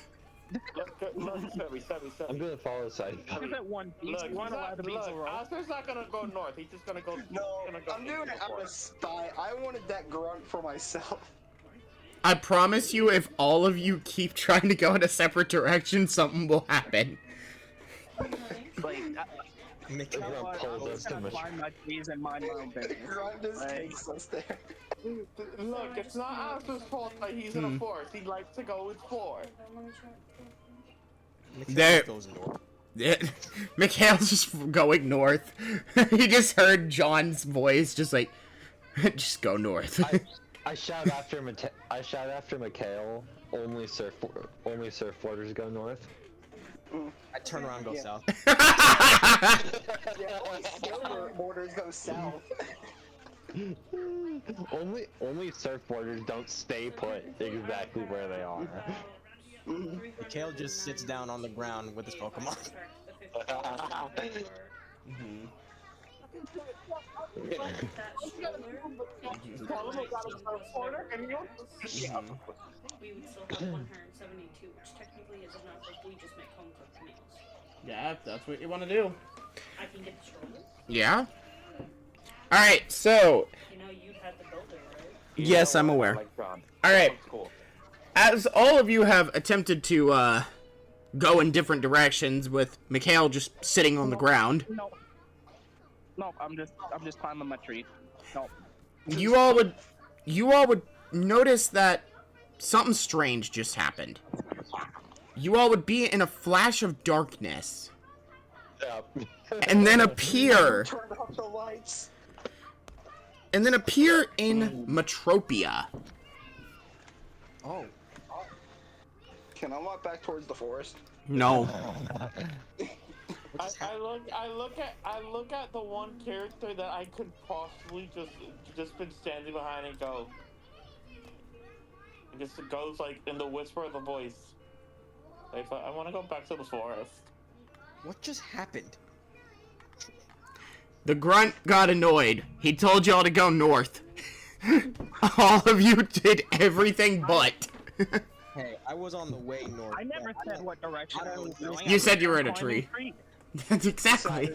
I'm gonna follow side. Give it one piece. Look, You want to allow the beats to roll. Alistair's not gonna go north. He's just gonna go. No, gonna go I'm doing it out of spite. I wanted that grunt for myself. I promise you, if all of you keep trying to go in a separate direction, something will happen. Like, The grunt pulls us to gonna find my trees and mind my own The business. grunt just Like- takes us there. Look, it's not Alistair's fault that he's in a forest. He likes to go with four. There- goes north. Mikhail's just going north. He just heard John's voice, just like, just go north. I shout after Mikhail. Only surfboarders go north. I turn around and go Yeah. south. Yeah, borders go south. only surfboarders don't stay put exactly where they are. Mikhail just sits down on the ground with his Pokemon. We would still have 172, which technically is enough if we just make home cooked meals. Yeah, if that's what you want to do. I can get the stroller. Yeah? Alright, so, You know, you had the builder, right? yes, I'm aware. Like John. Alright, Cool. as all of you have attempted to, go in different directions with Mikhail just sitting on the ground, No. No, I'm just climbing my tree. No. you all would notice that something strange just happened. You all would be in a flash of darkness, and then appear Turn off the lights. in Metropia. Oh. Can I walk back towards the forest? No. I look at the one character that I could possibly just been standing behind and go. I guess it goes like in the whisper of the voice. Like, I want to go back to the forest. What just happened? The grunt got annoyed. He told y'all to go north. All of you did everything but. Hey, I was on the way north. I never said what direction I was going. You I said was you were in a climbing tree. That's exactly.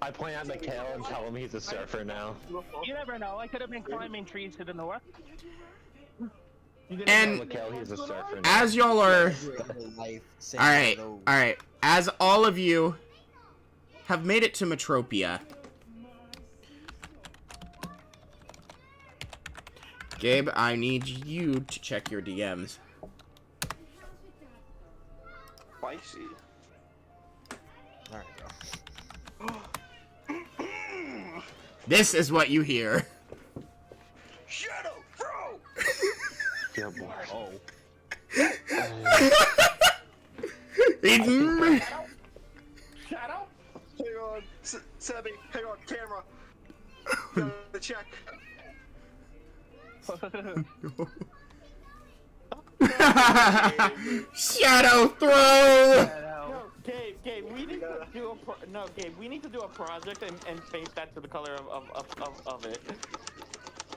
I point at Mikhail and tell him he's a surfer now. You never know. I could have been climbing trees to the north. And Mikhail, he's a surfer now. as y'all are, Alright, alright, as all of you have made it to Metropia, Gabe, I need you to check your DMs. Spicy. Alright, bro. This is what you hear. Shadow, bro. Yeah, boy. Oh. It's Shadow? Hang on, Sebby. Hang on, camera. Gotta check. Shadow throw. No, Gabe, we need to do we need to do a project and paint that to the color of it.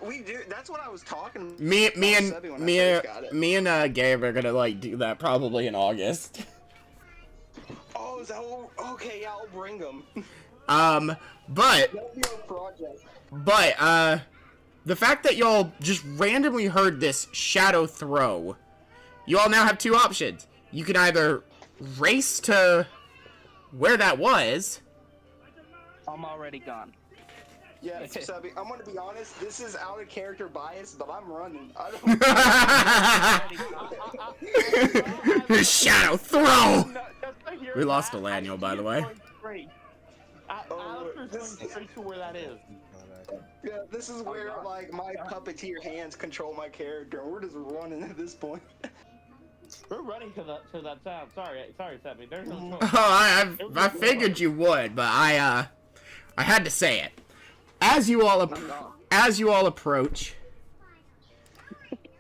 We do. That's what I was talking. Me about Sebby when I first got it. and Gabe are gonna like do that probably in August. Oh, is that what? Okay, yeah, I'll bring them. But That'll be our project. the fact that y'all just randomly heard this shadow throw, you all now have two options. You can either race to where that was, I'm already gone. Yeah, Sebby, I'm gonna be honest, this is out of character bias, but I'm running. I don't Shadow throw! We lost a Laniel, by the way. Alistair's going straight to where that is. Yeah, this is where like my puppeteer hands control my character, and we're just running at this point. We're running to that sound. Sorry, Sebby. There's no choice. Oh, I figured you would, but I had to say it. As you all approach,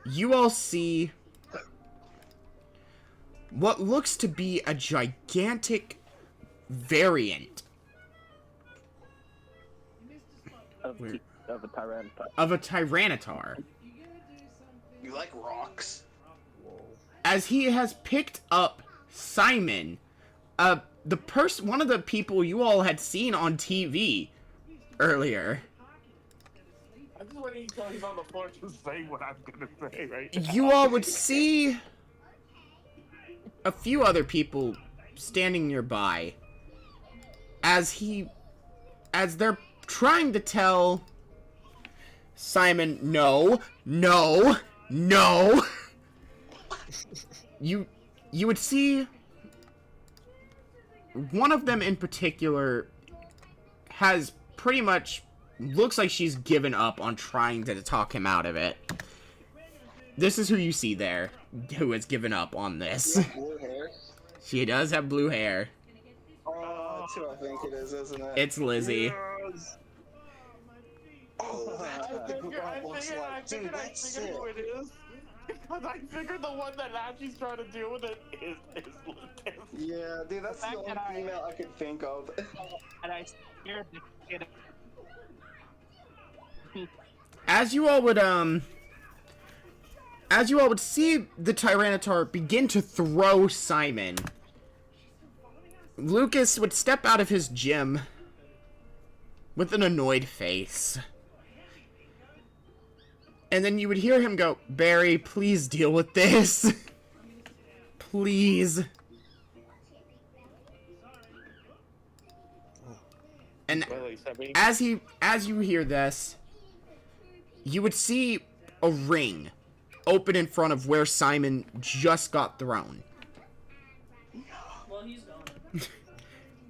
you all see what looks to be a gigantic variant Of a Tyranitar. of a Tyranitar. You like rocks? As he has picked up Simon, one of the people you all had seen on TV earlier. I'm just waiting until he's on the floor to say what I'm gonna say right now. You all would see a few other people standing nearby as they're trying to tell Simon, no. You would see one of them in particular has pretty much looks like she's given up on trying to talk him out of it. This is who you see there, who has given up on this. Blue hair. She does have blue hair. Oh, that's who I think it is, isn't it? It's Lizzie. Yes. Oh, that's what the girl looks like. Dude, that's sick. Who it is. Because I figured the one that Ashley's trying to deal with it is Lucas. Yeah, dude, that's the only female I could think of. And I scared the kid. As you all would see the Tyranitar begin to throw Simon, Lucas would step out of his gym with an annoyed face. And then you would hear him go, "Barry, please deal with this. Please." And as you hear this, you would see a ring open in front of where Simon just got thrown. Well, he's gone.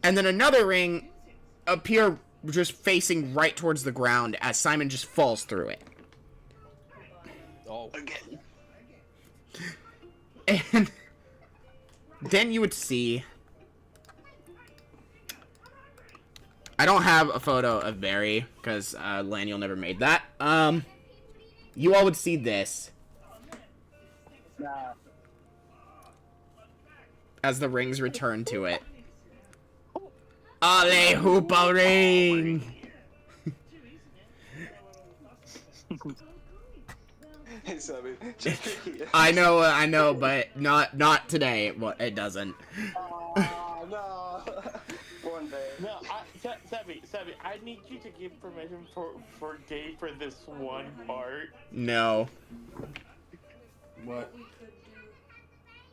And then another ring appear just facing right towards the ground as Simon just falls through it. Oh. Again. And then you would see... I don't have a photo of Barry, because Laniel never made that. You all would see this. As the rings return to it. Ale Hoopa Ring! Hey, Sebby. I know, but not today. Well, it doesn't. Oh, no. One day. No, Sebby, I need you to give permission for Gabe for this one part. No. What we could do,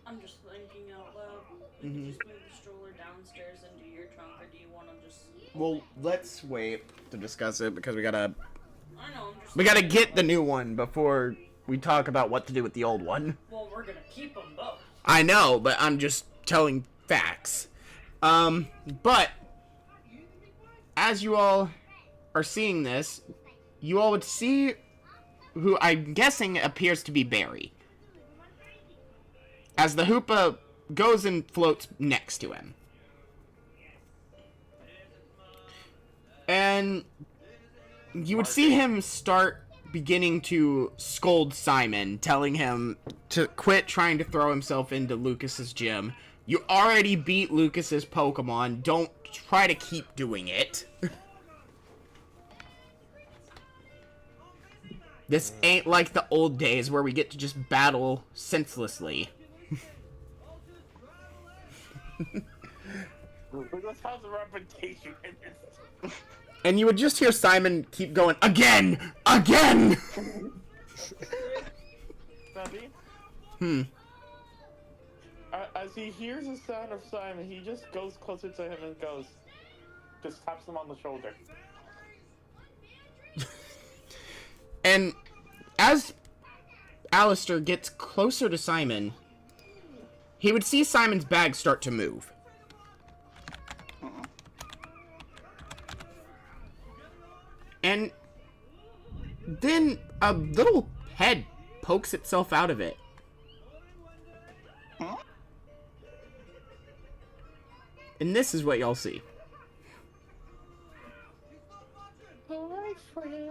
I'm just thinking out loud. We could just move the stroller downstairs into your trunk, or do you want to just... Well, let's wait to discuss it because we gotta I'm just... we gotta get the new one before we talk about what to do with the old one. Well, we're gonna keep them both. I know, but I'm just telling facts. But as you all are seeing this, you all would see who I'm guessing appears to be Barry. As the Hoopa goes and floats next to him. And you would see him start beginning to scold Simon, telling him to quit trying to throw himself into Lucas's gym. You already beat Lucas's Pokemon. Don't try to keep doing it. This ain't like the old days where we get to just battle senselessly. Lucas has a reputation in this. And you would just hear Simon keep going, again! Again! Sebby? As he hears the sound of Simon, he just goes closer to him and just taps him on the shoulder. And as Alistair gets closer to Simon, he would see Simon's bag start to move. And then a little head pokes itself out of it. And this is what y'all see. Alright, friend.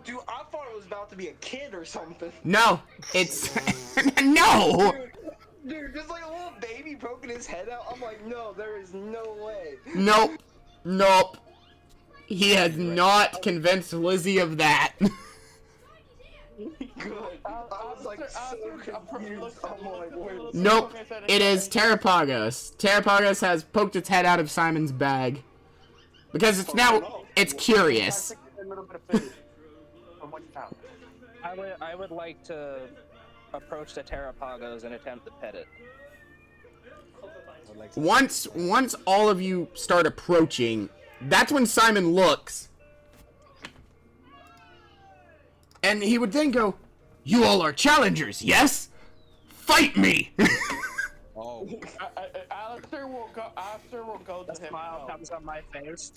Dude, I thought it was about to be a kid or something. No, it's no. Dude, just like a little baby poking his head out. I'm like, no, there is no way. Nope. Nope. He has not convinced Lizzie of that. Good. I was like so confused. I'm like, wait. Nope. It is Terrapagos. Terrapagos has poked its head out of Simon's bag. Because it's now, it's curious. I would like to approach the Terrapagos and attempt to pet it. Once all of you start approaching, that's when Simon looks. And he would then go, "You all are challengers, yes? Fight me!" Oh. Alistair will go to him. Smile comes on my face.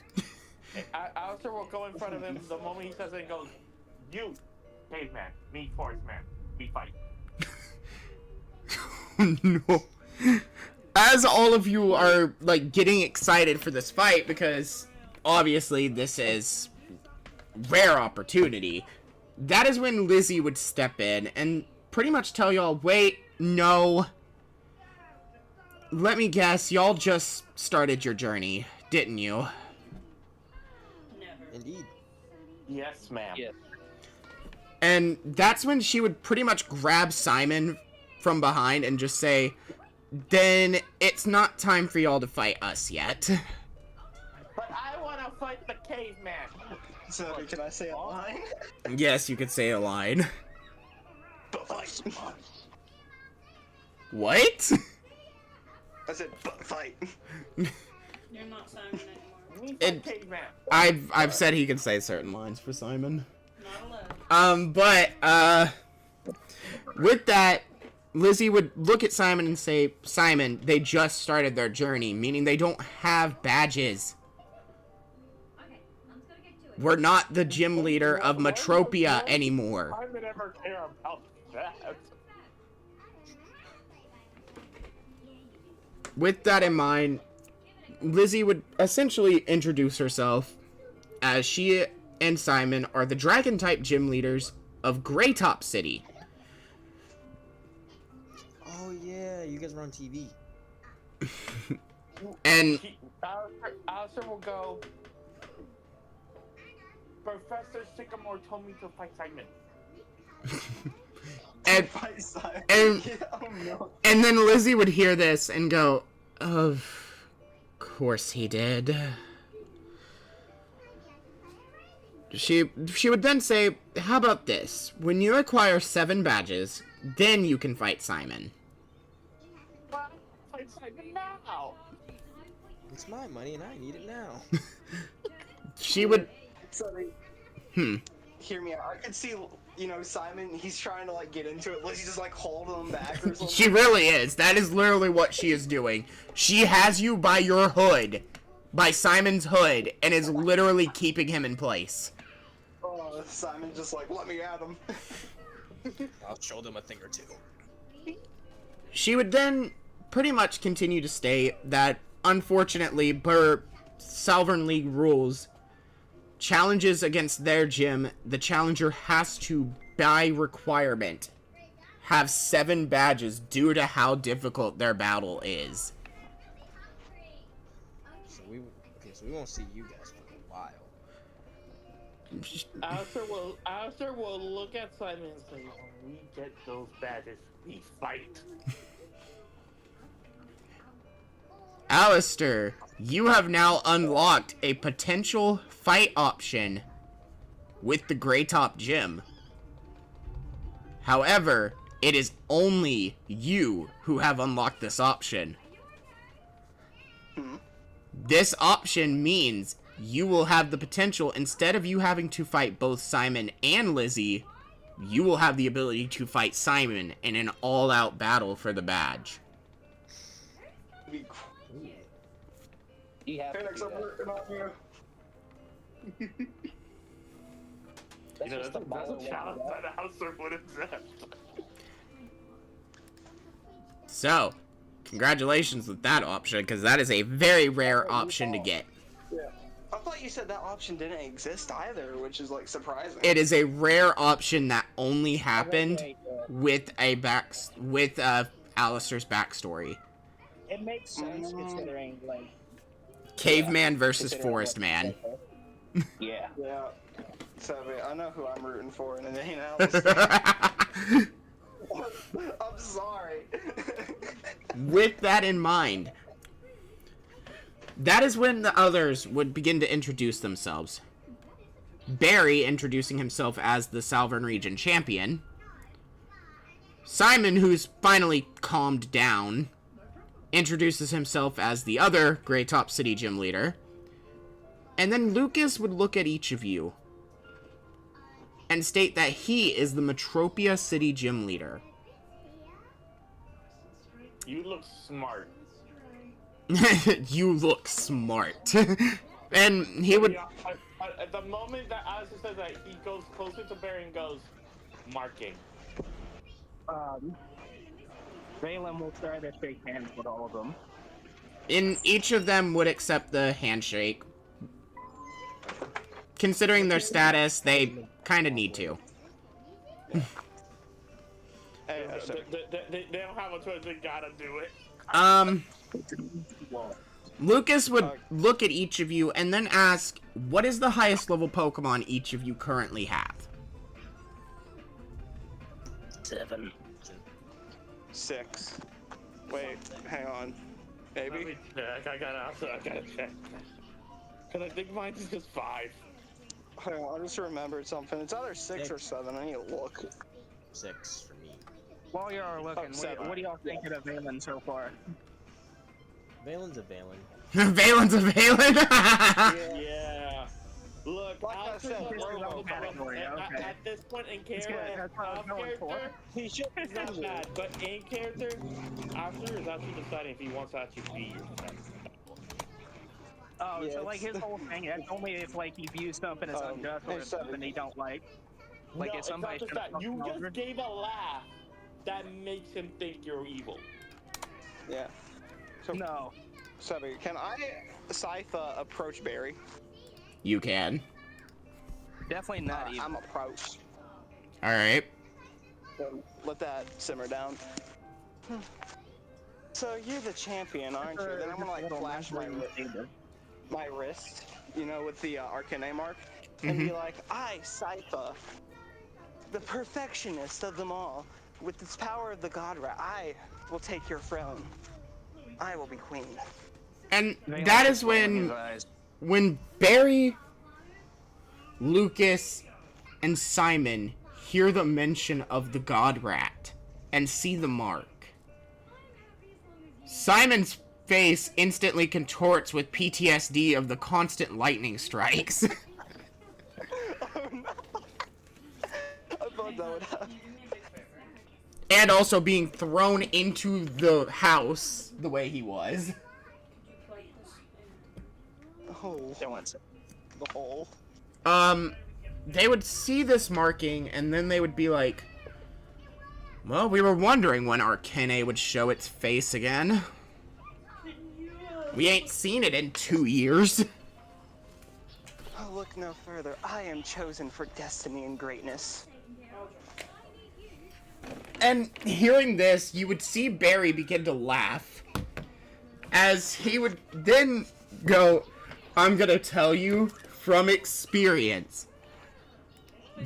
Alistair will go in front of him the moment he says it and goes, "You, caveman, me, forest man, we fight." No. As all of you are, like, getting excited for this fight, because obviously this is rare opportunity, that is when Lizzie would step in and pretty much tell y'all, wait, no. Let me guess, y'all just started your journey, didn't you? Never. Indeed. Yes, ma'am. Yeah. And that's when she would pretty much grab Simon from behind and just say, then it's not time for y'all to fight us yet. But I want to fight the caveman. So, can I say a line? Yes, you could say a line. But fight. What? I said, but fight. You're not Simon anymore. Me fight caveman. I've said he can say certain lines for Simon. Not allowed. But with that, Lizzie would look at Simon and say, Simon, they just started their journey, meaning they don't have badges. We're not the gym leader of Metropia anymore. I would ever care about that. With that in mind, Lizzie would essentially introduce herself as she and Simon are the dragon-type gym leaders of Greytop City. Oh yeah, you guys were on TV. And Alistair will go, Professor Sycamore told me to fight Simon. and, Fight Simon. and, Yeah, oh no. and then Lizzie would hear this and go, of course he did. She would then say, how about this? When you acquire 7 badges, then you can fight Simon. Well, fight Simon now. It's my money and I need it now. She would... Sorry. Hear me out. I could see, Simon, he's trying to, get into it. Lizzie's just, holding him back or something. She really is. That is literally what she is doing. She has you by your hood. By Simon's hood. And is literally keeping him in place. Oh, Simon just let me at him. I'll show them a thing or two. She would then pretty much continue to state that, unfortunately, per Sovereign League rules, challenges against their gym, the challenger has to, by requirement, have 7 badges due to how difficult their battle is. So we won't see you guys for a while. Alistair will look at Simon and say, when we get those badges, we fight. Alistair, you have now unlocked a potential fight option with the Greytop Gym. However, it is only you who have unlocked this option. This option means you will have the potential, instead of you having to fight both Simon and Lizzie, you will have the ability to fight Simon in an all-out battle for the badge. Be cool. You have to Phoenix, do I'm that. working on you. You know, just that's a battle a challenge that Alistair would accept. So, congratulations with that option, because that is a very rare option to get. I thought you said that option didn't exist either, which is like surprising. It is a rare option that only happened with Alistair's backstory. It makes sense considering, like... Caveman versus considering Forest what- Man. Yeah. Yeah. So I know who I'm rooting for, and it ain't Alistair. I'm sorry. With that in mind, that is when the others would begin to introduce themselves. Barry introducing himself as the Salvern Region Champion. Simon, who's finally calmed down, introduces himself as the other Greytop City Gym Leader. And then Lucas would look at each of you and state that he is the Metropia City Gym Leader. You look smart. You look smart. And he would... Yeah, at the moment that Alistair says that, he goes closer to Barry and goes, marking. Valen will try to shake hands with all of them. In each of them would accept the handshake. Considering their status, they kind of need to. Hey, They don't have a choice, they gotta do it. Lucas would look at each of you and then ask, what is the highest level Pokemon each of you currently have? 7. 6. Wait, hang on. Let Maybe? me check, I gotta check. Cause I think mine's just 5. Hang on, I just remembered something. It's either 6 or 7. I need to look. 6 for me. While you are looking, seven. what do y'all think of Valen so far? Valen's a Valen. Valen's a Valen? Yeah. Look, Like I Alistair's said, a this is low all category, okay. At this point in good, character, that's what I was going for. He should it's not bad, but in character, Alistair is actually deciding if he wants to actually be your friend. Oh, Yeah, so like it's- his whole thing, it's only if like he views something as unjust or hey, if something he don't like. Like No, if somebody it's not should just that. You just gave a laugh that makes him think you're evil. Yeah. So, No. Sebby, can I, Sypha, approach Barry? You can. Definitely not even. I'm approached. Alright. So let that simmer down. So you're the champion, aren't you? Then I'm gonna like flash my wrist, you know, with the Arcane mark, and be like, I, Sypha, the perfectionist of them all, with this power of the God Rat, I will take your throne. I will be queen. And that is when Barry, Lucas, and Simon hear the mention of the God Rat and see the mark. Simon's face instantly contorts with PTSD of the constant lightning strikes. Oh no! I thought that would happen. And also being thrown into the house the way he was. Oh, the hole. They would see this marking, and then they would be like, well, we were wondering when Arcane would show its face again. We ain't seen it in 2 years. Oh, look no further. I am chosen for destiny and greatness. And hearing this, you would see Barry begin to laugh. As he would then go, I'm gonna tell you from experience.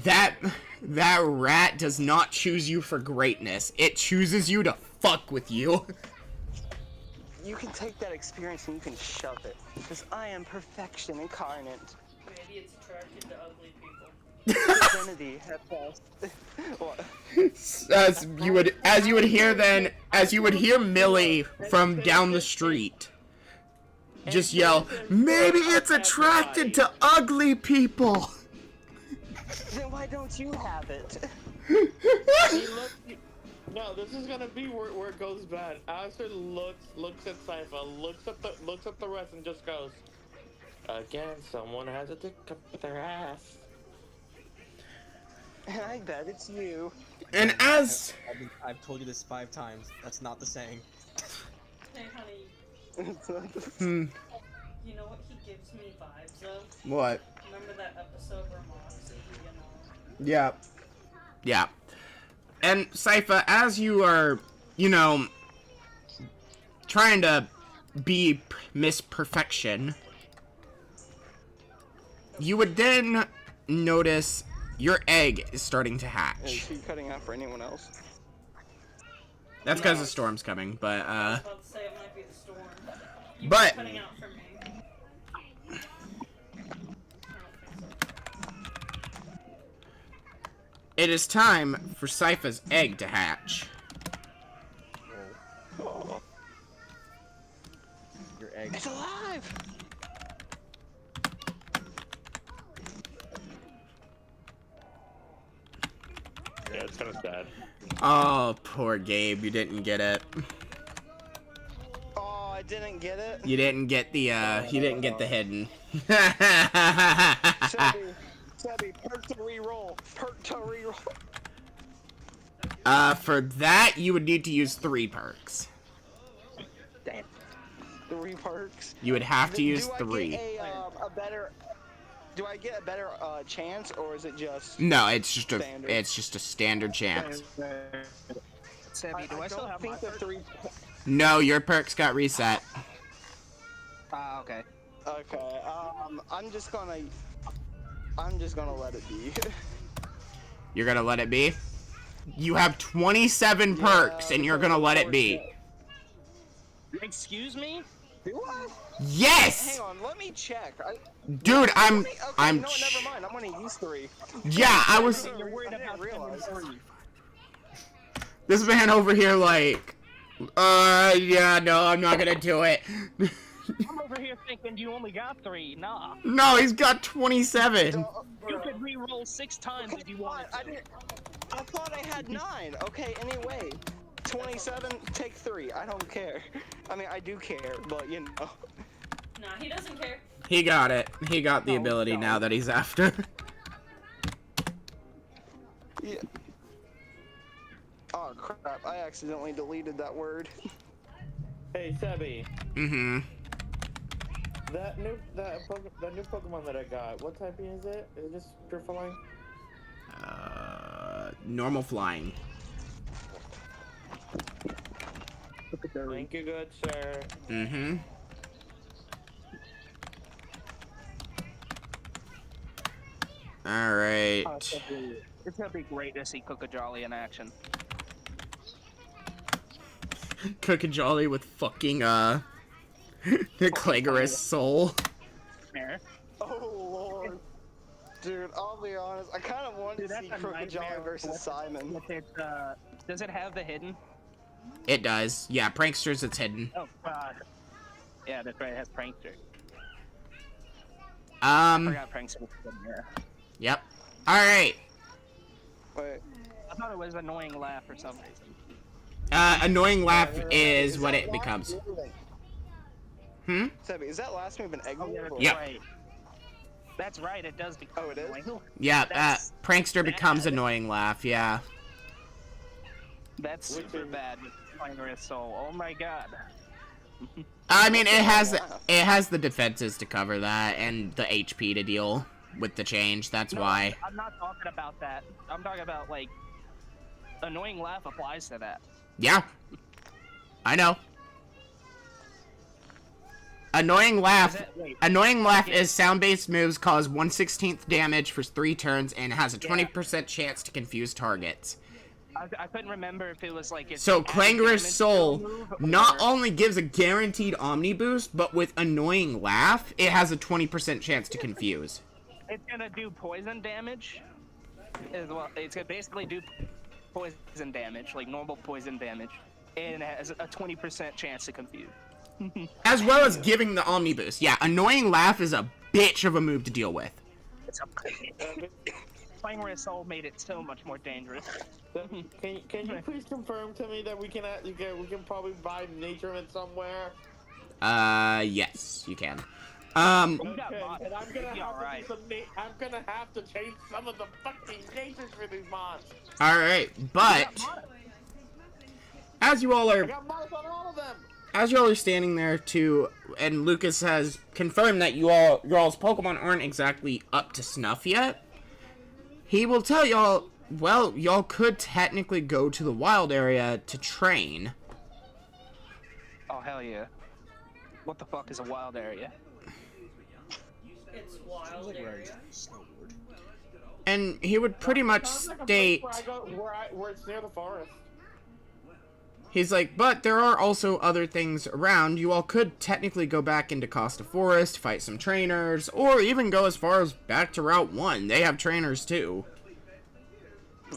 That rat does not choose you for greatness. It chooses you to fuck with you. You can take that experience and you can shove it. Because I am perfection incarnate. Maybe it's attracted to ugly people. Identity at best. What? As you would hear Millie from down the street Just yell, maybe it's attracted to ugly people. Then why don't you have it? No, this is gonna be where it goes bad. Alistair looks at Sypha, looks at the rest, and just goes, "Again, someone has a dick up their ass." I bet it's you. And as I've told you this 5 times. That's not the saying. Hey, honey, hmm, you know what he gives me vibes of? what? Remember that episode where Moxie, you know? Yeah. Yeah. And Sypha, as you are, you know, trying to be Miss Perfection, you would then notice your egg is starting to Is hatch. she cutting out for anyone else? That's because the storm's coming, but I was about to say it might be the storm. You But- were cutting out for me. it is time for Sypha's egg to hatch. Your egg. It's alive! Yeah, it's kind of sad. Oh, poor Gabe, you didn't get it. Oh, I didn't get it. You didn't get the, you didn't get the hidden. Sebby, perk to reroll. Perk to reroll. For that, you would need to use 3 perks. Damn. 3 perks. You would have to use Do I 3. get a better... Do I get a better chance, or is it just... No, it's just standard? it's just a standard chance. Sebby, do I still have my think the 3... No, your perks got reset. Okay. Okay, I'm just gonna let it be. You're gonna let it be? You have 27 perks and you're gonna let it be. Excuse me? Do I? Yes! Hang on, let me check. Dude, Okay, I'm no, never mind. I'm gonna use 3. Yeah, I was You're worried about realize. this man over here like yeah, no, I'm not gonna do it. I'm over here thinking you only got 3. Nah. No, he's got 27. You could re-roll 6 times if you wanted to. I thought I had 9. Okay, anyway. 27, take 3. I don't care. I mean, I do care, but you know. Nah, he doesn't care. He got it. He got the Oh, ability no. now that he's after. Yeah. Oh crap! I accidentally deleted that word. Hey, Sebby, Mm-hmm. that new Pokemon that I got, what typing is it? Is it just pure flying? Normal flying. Thank you, good sir. Mm-hmm. Alright. It's gonna be great to see Cookajolly in action. Cook a Jolly with fucking, the Clangorous Soul. There. Oh lord. Dude, I'll be honest. I kind of wanted to see Crocodile versus Simon. Does it have the hidden? It does. Yeah, Pranksters, it's hidden. Oh god. Yeah, that's right. It has Prankster. I forgot Prankster was in there. Yep. Alright. Wait. I thought it was annoying laugh for some reason. Annoying Laugh is what it becomes. Hmm? Sebby, is that last move an egg move? or- Yep. Right. That's right. It does become Oh, it is? annoying. Yeah, That's Prankster becomes bad. Annoying Laugh, yeah. That's super bad with Clangorous Soul. Oh my god. I mean, it has the defenses to cover that and the HP to deal with the change. That's No, why. I'm not talking about that. I'm talking about like annoying laugh applies to that. Yeah. I know. Annoying Laugh. Annoying Laugh is sound-based moves cause 1/16 damage for 3 turns and has a 20% chance to confuse targets. I couldn't remember if it was like it's So added Clangorous damage Soul to a move, not or- only gives a guaranteed Omni boost, but with Annoying Laugh, it has a 20% chance to confuse. It's gonna do poison damage. As well, it's gonna basically do poison damage, like normal poison damage, and it has a 20% chance to confuse. As well as giving the Omni Boost. Yeah, Annoying Laugh is a bitch of a move to deal with. Playing with Soul made it so much more dangerous. Can you please confirm to me that we can probably buy Nature Mint somewhere? Yes, you can. Okay, and I'm gonna have to change some of the fucking natures for these mods. Alright, but as you all I are got mods on all of them. as you all are standing there too, and Lucas has confirmed that your all's Pokemon aren't exactly up to snuff yet, he will tell y'all, well, y'all could technically go to the wild area to train. Oh hell yeah! What the fuck is a wild area? It's wild area. And he would pretty much state, Where it's near the forest. he's like, but there are also other things around. You all could technically go back into Costa Forest, fight some trainers, or even go as far as back to Route 1. They have trainers too.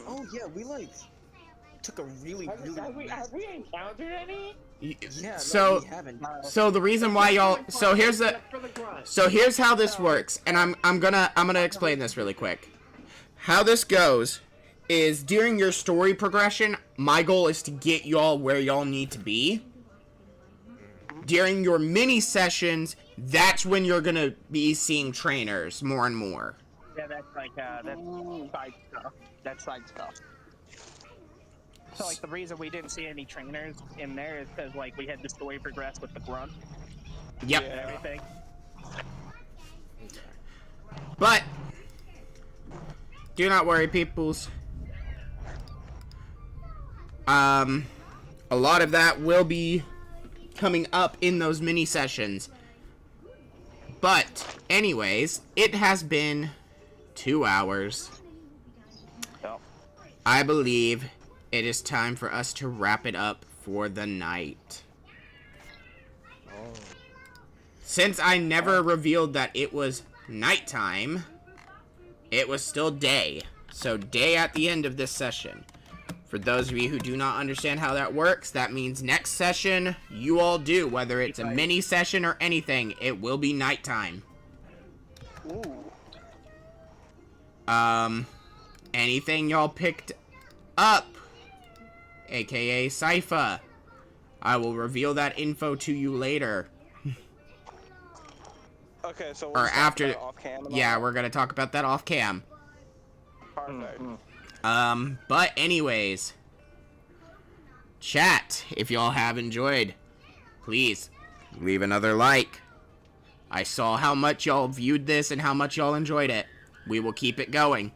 Oh yeah, we like took a really Have we encountered any? yeah. So- no, we haven't. So the reason why y'all, so here's how this works, and I'm gonna explain this really quick. How this goes is during your story progression, my goal is to get y'all where y'all need to be. During your mini sessions, that's when you're gonna be seeing trainers more and more. Yeah, that's like that's side stuff. That's side stuff. So like the reason we didn't see any trainers in there is because like we had the story progress with the grunt Yep. and everything. But do not worry, peoples. A lot of that will be coming up in those mini sessions. But anyways, it has been 2 hours. Yep. I believe it is time for us to wrap it up for the night. Since I never revealed that it was nighttime, it was still day. So day at the end of this session. For those of you who do not understand how that works, that means next session, you all do. Whether it's a mini session or anything, it will be nighttime. Anything y'all picked up, aka Sypha, I will reveal that info to you later. Okay, so Or after, off cam. yeah, we're gonna talk about that off cam. Perfect. But anyways, chat, if y'all have enjoyed, please leave another like. I saw how much y'all viewed this and how much y'all enjoyed it. We will keep it going.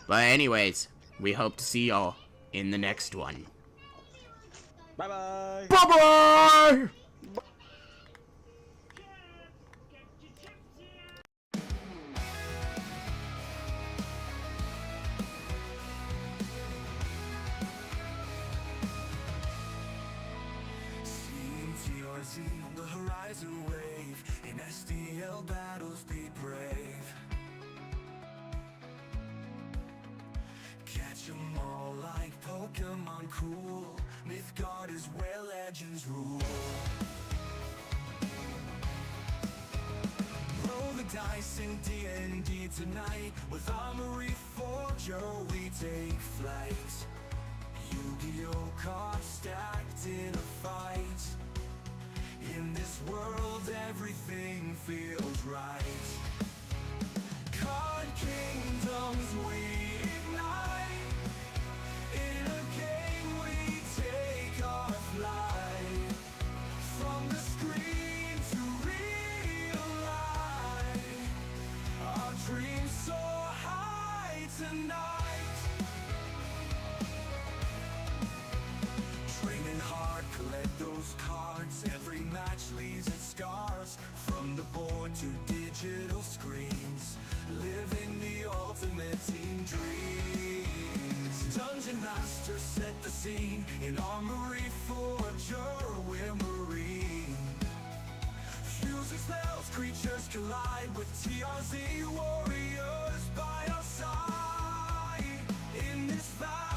But anyways, we hope to see y'all in the next one. Bye bye. Bye-bye! Seeing TRZ on the horizon wave. In SDL battles be brave. Catch 'em all like Pokemon cool. Mythgard is where legends rule. Roll the dice in D&D tonight. With Armory Forger we take flight. Yu-Gi-Oh! Cards stacked in a fight. In this world everything feels right. Card kingdoms we ignite. In a game we take our flight. From the screen to real life. Our dreams soar high tonight. Training hard, collect those cards. Every match leaves its scars. From the board to digital screens. Living the ultimate team dreams. Dungeon Master set the scene. In Armory Forger we're marine. Fusing spells, creatures collide. With TRZ warriors by our side. In this battle